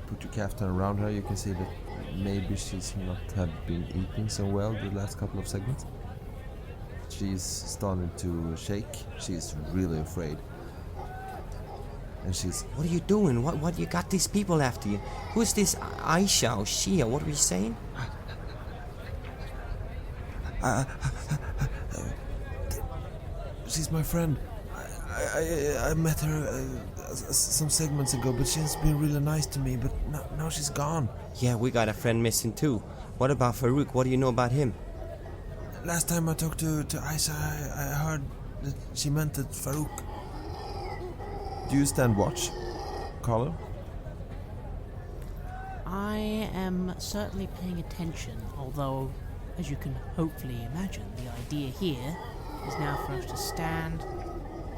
put your kaftan around her, you can see that maybe she's not have been eating so well the last couple of segments. She's starting to shake. She's really afraid. And she's... What are you doing? What you got these people after you? Who's this Aisha or Shia? What were you saying? She's my friend. I met her some segments ago, but she has been really nice to me, but now she's gone. Yeah, we got a friend missing too. What about Farouk? What do you know about him? Last time I talked to Aisha, I heard that she meant that Farouk. Do you stand watch, Carlo? I am certainly paying attention, although, as you can hopefully imagine, the idea here is now for us to stand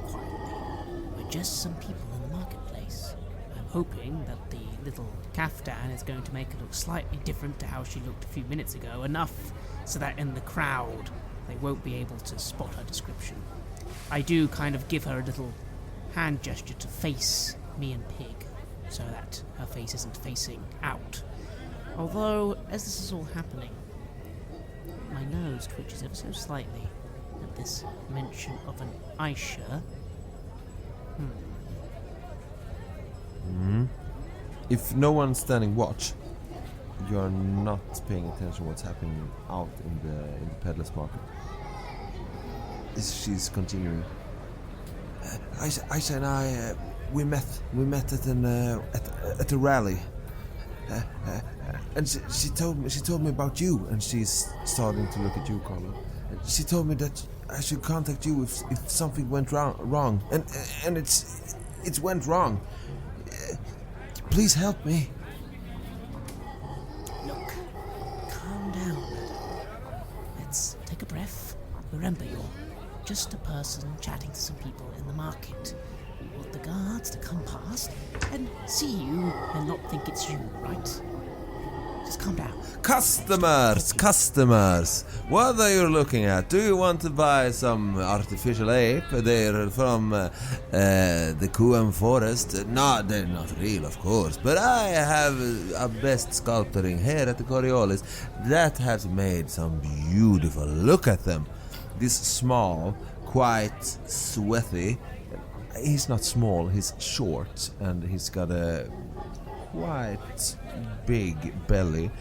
quietly. We're just some people in the marketplace. I'm hoping that the little kaftan is going to make her look slightly different to how she looked a few minutes ago, enough so that in the crowd they won't be able to spot her description. I do kind of give her a little hand gesture to face me and Pig, so that her face isn't facing out. Although, as this is all happening, my nose twitches ever so slightly at this mention of an Aisha. If no one's standing watch, you're not paying attention to what's happening out in the peddler's market. She's continuing. Aisha and I, we met at a rally, and she told me about you, and she's starting to look at you, Carlo. She told me that I should contact you if something went wrong, and it's went wrong. Please help me. Look, calm down, madam. Let's take a breath. Remember, you're just a person chatting to some people in the market. We want the guards to come past and see you and not think it's you, right? Just calm down. Customers! What are you looking at? Do you want to buy some artificial ape? They're from the Kuam forest. No, they're not real, of course, but I have a best sculpturing here at the Coriolis that has made some beautiful. Look at them. This small, quite sweaty. He's not small, he's short, and he's got a quite big belly,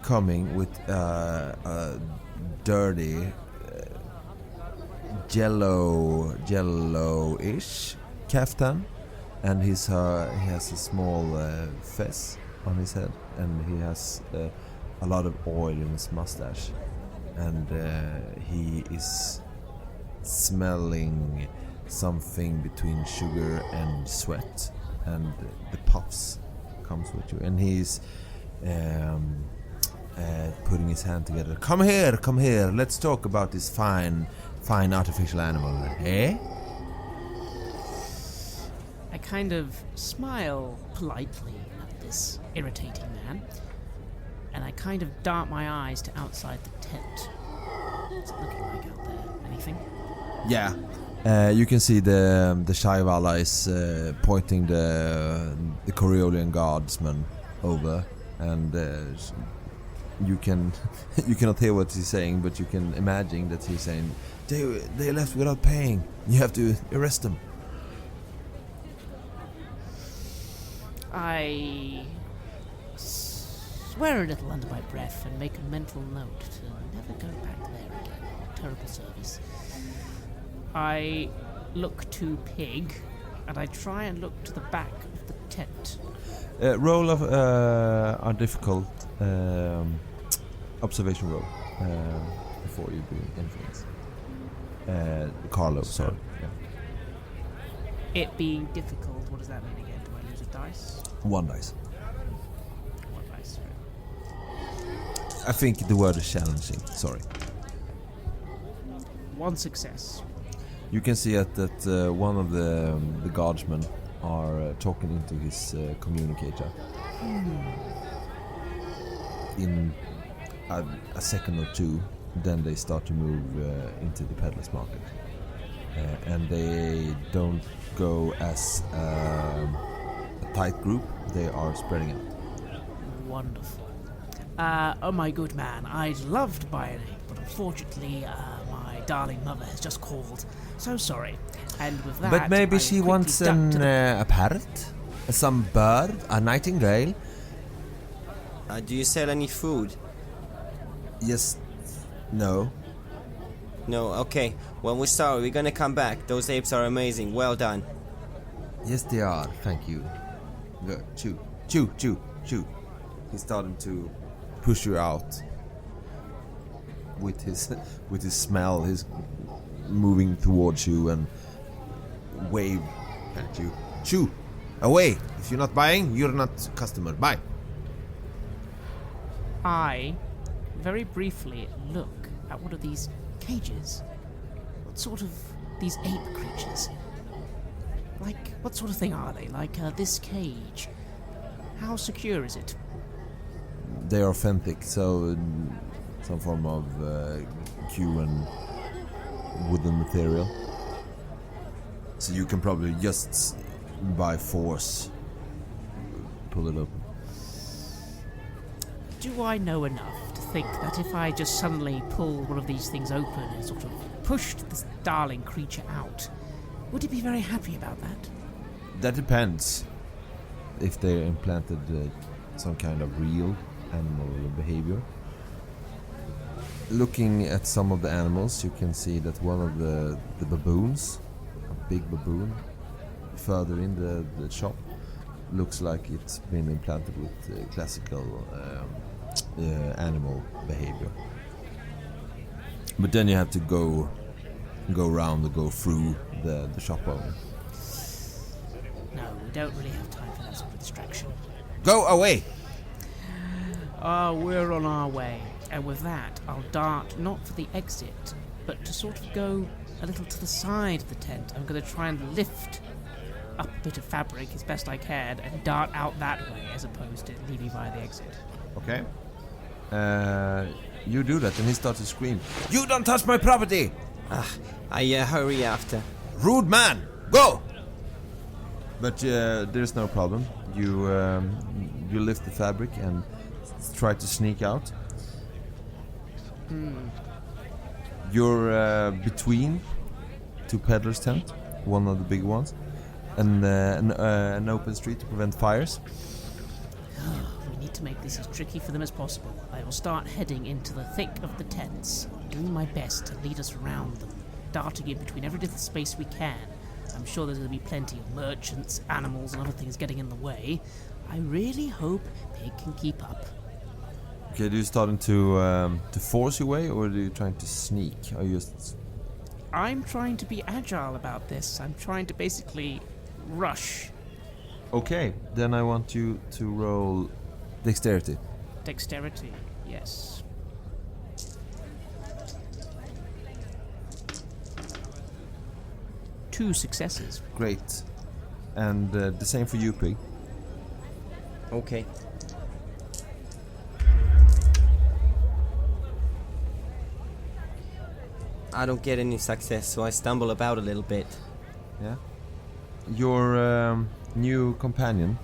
coming with a dirty, yellowish kaftan, and he has a small fez on his head, and he has a lot of oil in his mustache. And he is smelling something between sugar and sweat, and the puffs comes with you, and he's putting his hand together. Come here, let's talk about this fine artificial animal, eh? I kind of smile politely at this irritating man, and I kind of dart my eyes to outside the tent. What's it looking like out there? Anything? Yeah. You can see the Jungevall is pointing the Coriolian guardsman over, and you cannot hear what he's saying, but you can imagine that he's saying they left without paying. You have to arrest them. I swear a little under my breath and make a mental note to never go back there again. terrible service. I look to Pig, and I try and look to the back of the tent. Roll of a difficult observation roll before you do anything else. Carlo, sorry. Yeah. It being difficult, what does that mean again? Do I lose a dice? 1 dice. 1 dice. I think the word is challenging. Sorry. 1 success. You can see that one of the guardsmen are talking into his communicator. In a second or two, then they start to move into the peddler's market. And they don't go as a tight group, they are spreading out. Wonderful. Oh my good man, I'd love to buy anything, but unfortunately my darling mother has just called. So sorry. And with that, But maybe I she quickly wants duck to the- a parrot? Some bird? A nightingale? Do you sell any food? Yes. No. No, okay. Well, we're sorry. We're gonna come back. Those apes are amazing. Well done. Yes, they are. Thank you. Good. Chew. Chew, chew, chew. He's starting to push you out with his smell. He's moving towards you and wave at you. Chew. Away. If you're not buying, you're not customer. Buy. I very briefly look at one of these cages. What sort of these ape creatures? Like, what sort of thing are they? Like this cage. How secure is it? They are authentic, so some form of Q wooden material. So you can probably just by force pull it open. Do I know enough to think that if I just suddenly pull one of these things open and sort of pushed this darling creature out, would he be very happy about that? That depends. If they implanted some kind of real animal behavior. Looking at some of the animals, you can see that one of the baboons, a big baboon, further in the shop, looks like it's been implanted with classical animal behavior. But then you have to go around or go through the shop owner. No, we don't really have time for that sort of distraction. Go away. We're on our way. And with that, I'll dart not for the exit, but to sort of go a little to the side of the tent. I'm going to try and lift up a bit of fabric as best I can and dart out that way as opposed to leaving via the exit. Okay. You do that, and he starts to scream. You don't touch my property. I hurry after. Rude man. Go. But there's no problem. You lift the fabric and try to sneak out. You're between two peddlers' tent, one of the big ones, and an open street to prevent fires. We need to make this as tricky for them as possible. I will start heading into the thick of the tents, doing my best to lead us around them, darting in between every little space we can. I'm sure there's going to be plenty of merchants, animals, and other things getting in the way. I really hope Pig can keep up. Okay, do you starting to force your way, or are you trying to sneak? Are you just... I'm trying to be agile about this. I'm trying to basically rush. Okay, then I want you to roll dexterity. Dexterity, yes. Two successes. Great. And the same for you, Pig. Okay. I don't get any success, so I stumble about a little bit. Yeah. Your new companion,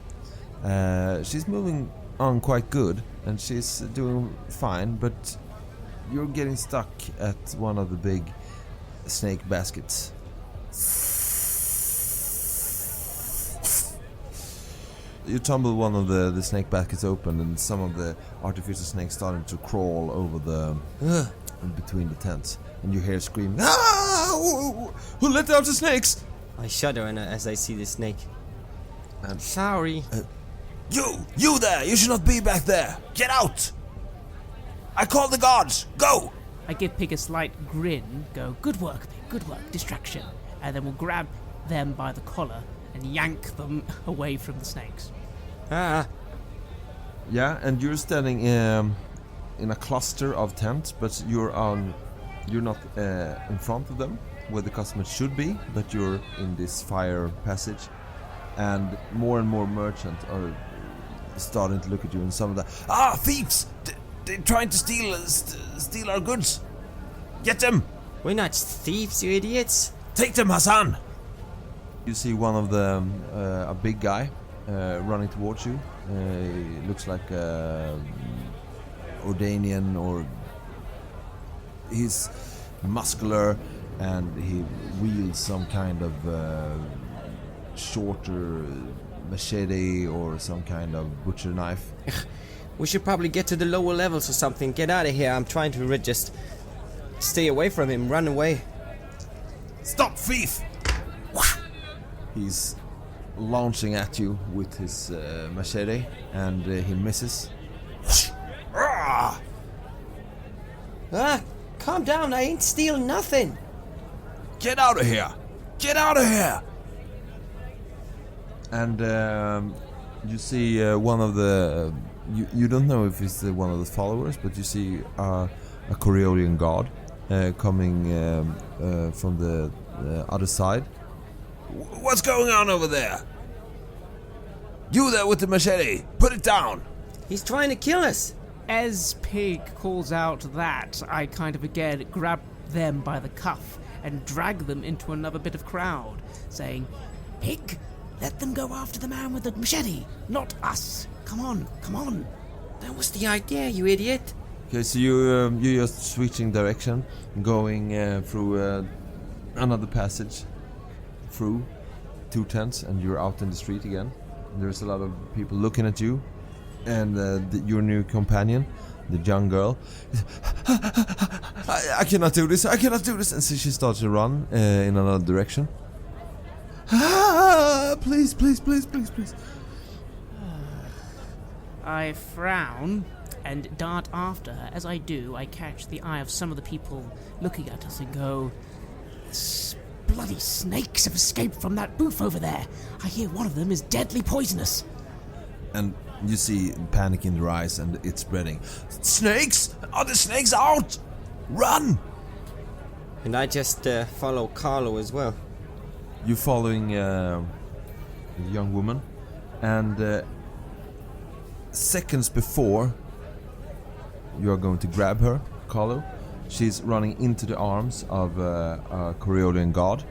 she's moving on quite good, and she's doing fine, but you're getting stuck at one of the big snake baskets. you tumble one of the snake baskets open, and some of the artificial snakes starting to crawl over the in between the tents, and you hear screaming. Ah! Who let out the snakes? I shudder as I see the snake. I'm sorry. You there! You should not be back there! Get out! I call the guards! Go! I give Pig a slight grin, go, good work, Pig, good work, distraction, and then we'll grab them by the collar and yank them away from the snakes. Ah. Yeah, and you're standing in a cluster of tents, but you're not in front of them where the customers should be, but you're in this fire passage, and more merchants are starting to look at you, and some of the thieves! They're trying to steal our goods. Get them! We're not thieves, you idiots. Take them, Hassan! You see one of them, a big guy, running towards you. He looks like Ordanian, or he's muscular, and he wields some kind of shorter machete or some kind of butcher knife. We should probably get to the lower levels or something. Get out of here. I'm trying to just stay away from him. Run away. Stop, thief! He's launching at you with his machete, and he misses. Calm down. I ain't stealing nothing. Get out of here! Get out of here! And you see one of the... You don't know if it's one of the followers, but you see a Coriolian guard coming from the other side. What's going on over there? You there with the machete! Put it down! He's trying to kill us. As Pig calls out that, I kind of again grab them by the cuff and drag them into another bit of crowd, saying, Pig, let them go after the man with the machete, not us. Come on, come on. That was the idea, you idiot. Okay, so you're just switching direction, going through another passage, through 2 tents, and you're out in the street again. There's a lot of people looking at you, and your new companion, the young girl, I cannot do this, and so she starts to run in another direction. Please. I frown and dart after her. As I do, I catch the eye of some of the people looking at us and go, bloody snakes have escaped from that booth over there. I hear one of them is deadly poisonous. And you see panic in their eyes, and it's spreading. Snakes? Are the snakes out? Run! And I just follow Carlo as well. You're following the young woman, and seconds before you are going to grab her, Carlo, she's running into the arms of a Coriolian guard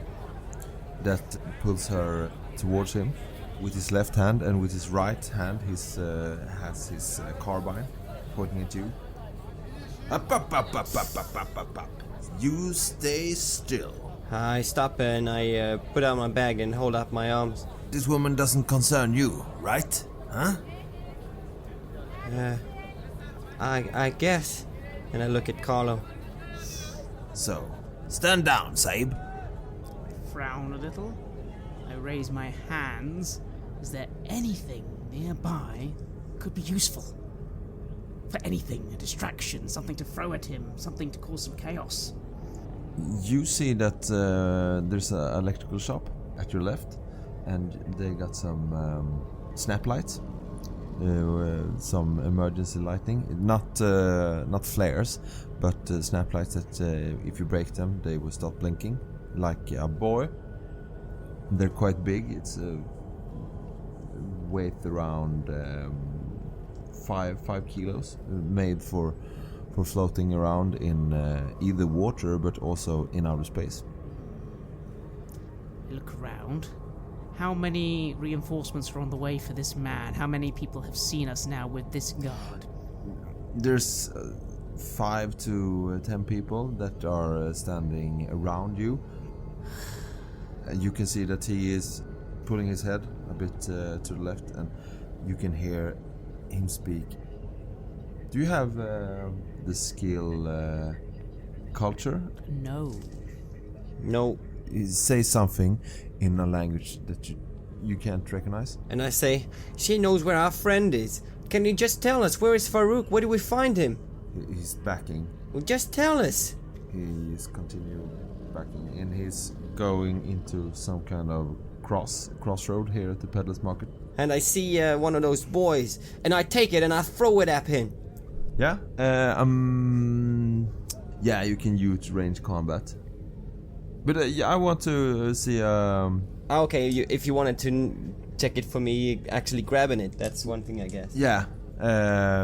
that pulls her towards him with his left hand, and with his right hand he has his carbine pointing at you. Up. You stay still. I stop and I put out my bag and hold up my arms. This woman doesn't concern you, right? Huh? I guess. And I look at Carlo. So, stand down, Sabe. I frown a little. I raise my hands. Is there anything nearby could be useful? For anything, a distraction, something to throw at him, something to cause some chaos. You see that there's an electrical shop at your left, and they got some snap lights, some emergency lighting, not flares, but snap lights that if you break them, they will start blinking like a boy. They're quite big. It's weight around 5 kilos, made for floating around in either water but also in outer space. Look around. How many reinforcements are on the way for this man? How many people have seen us now with this guard? There's 5 to 10 people that are standing around you. You can see that he is pulling his head a bit to the left, and you can hear him speak. Do you have the skill culture? No. No. Say something in a language that you can't recognize. And I say, she knows where our friend is. Can you just tell us, where is Farouk? Where do we find him? He's backing. Well, just tell us. He's continuing backing, and he's going into some kind of crossroad here at the peddler's market. And I see one of those boys, and I take it and I throw it at him. Yeah. Yeah, you can use range combat. But yeah, I want to see. Okay, if you wanted to check it for me, actually grabbing it, that's one thing, I guess. Yeah.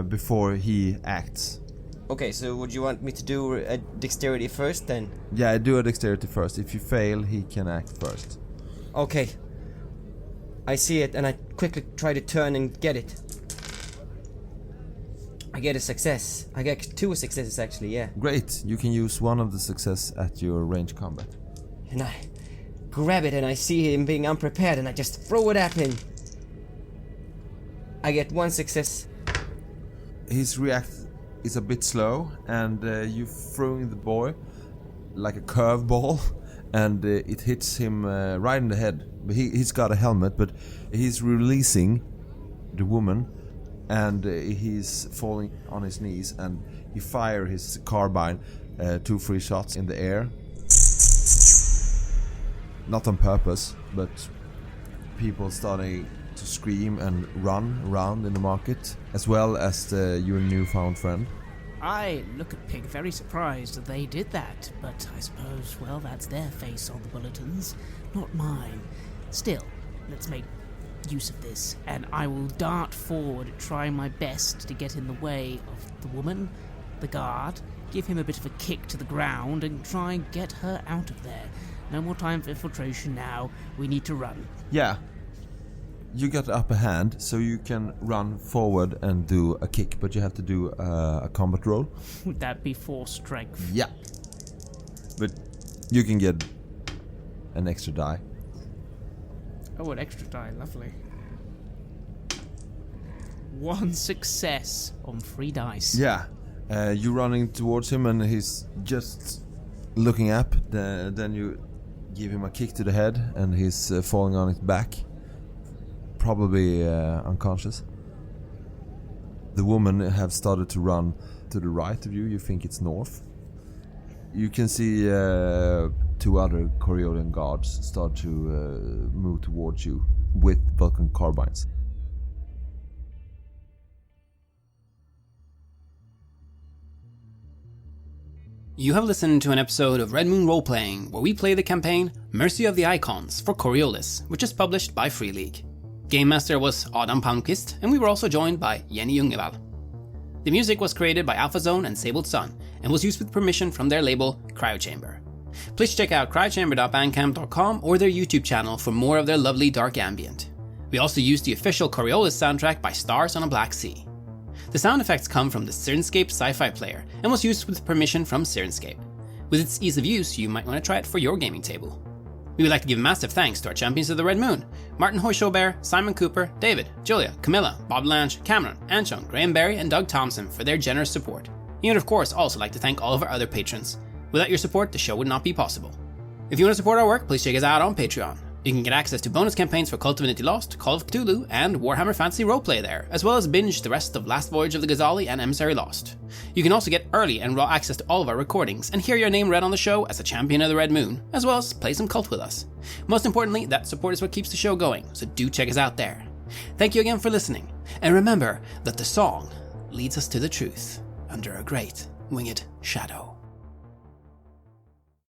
Before he acts. Okay, so would you want me to do a dexterity first then? Yeah, do a dexterity first. If you fail, he can act first. Okay. I see it and I quickly try to turn and get it. I get a success. I get 2 successes actually, yeah. Great. You can use one of the success at your range combat. And I grab it and I see him being unprepared and I just throw it at him. I get 1 success. His react is a bit slow, and you throwing the boy like a curveball, and it hits him right in the head. But he's got a helmet, but he's releasing the woman, and he's falling on his knees, and he fires his carbine 2-3 shots in the air. Not on purpose, but people starting to scream and run around in the market, as well as your newfound friend. I look at Pig very surprised that they did that, but I suppose, well, that's their face on the bulletins, not mine. Still, let's make use of this, and I will dart forward, trying my best to get in the way of the woman, the guard, give him a bit of a kick to the ground, and try and get her out of there. No more time for infiltration now, we need to run. Yeah. You got the upper hand, so you can run forward and do a kick, but you have to do a combat roll. Would that be force strength? Yeah. But you can get an extra die. Oh, an extra die, lovely. 1 success on 3 dice. Yeah. You're running towards him and he's just looking up. Then you give him a kick to the head and he's falling on his back. Probably unconscious. The woman have started to run to the right of you. You think it's north. You can see 2 other Coriolis guards start to move towards you with Vulcan carbines. You have listened to an episode of Red Moon Roleplaying, where we play the campaign Mercy of the Icons for Coriolis, which is published by Free League. Gamemaster was Palmquist, and we were also joined by Jungevall. The music was created by AlphaZone and Sabled Sun, and was used with permission from their label, Cryochamber. Please check out cryochamber.bandcamp.com or their YouTube channel for more of their lovely dark ambient. We also used the official Coriolis soundtrack by Stars on a Black Sea. The sound effects come from the Syrinscape sci-fi player, and was used with permission from Syrinscape. With its ease of use, you might want to try it for your gaming table. We would like to give massive thanks to our champions of the Red Moon, Martin Heuschober, Simon Cooper, David, Julia, Camilla, Bob Lange, Cameron, Antxon, Graham Barey, and Doug Thomson for their generous support. You would of course also like to thank all of our other patrons. Without your support, the show would not be possible. If you want to support our work, please check us out on Patreon. You can get access to bonus campaigns for Cult of Divinity Lost, Call of Cthulhu, and Warhammer Fantasy Roleplay there, as well as binge the rest of Last Voyage of the Ghazali and Emissary Lost. You can also get early and raw access to all of our recordings, and hear your name read on the show as a champion of the Red Moon, as well as play some Cult with us. Most importantly, that support is what keeps the show going, so do check us out there. Thank you again for listening, and remember that the song leads us to the truth under a great winged shadow.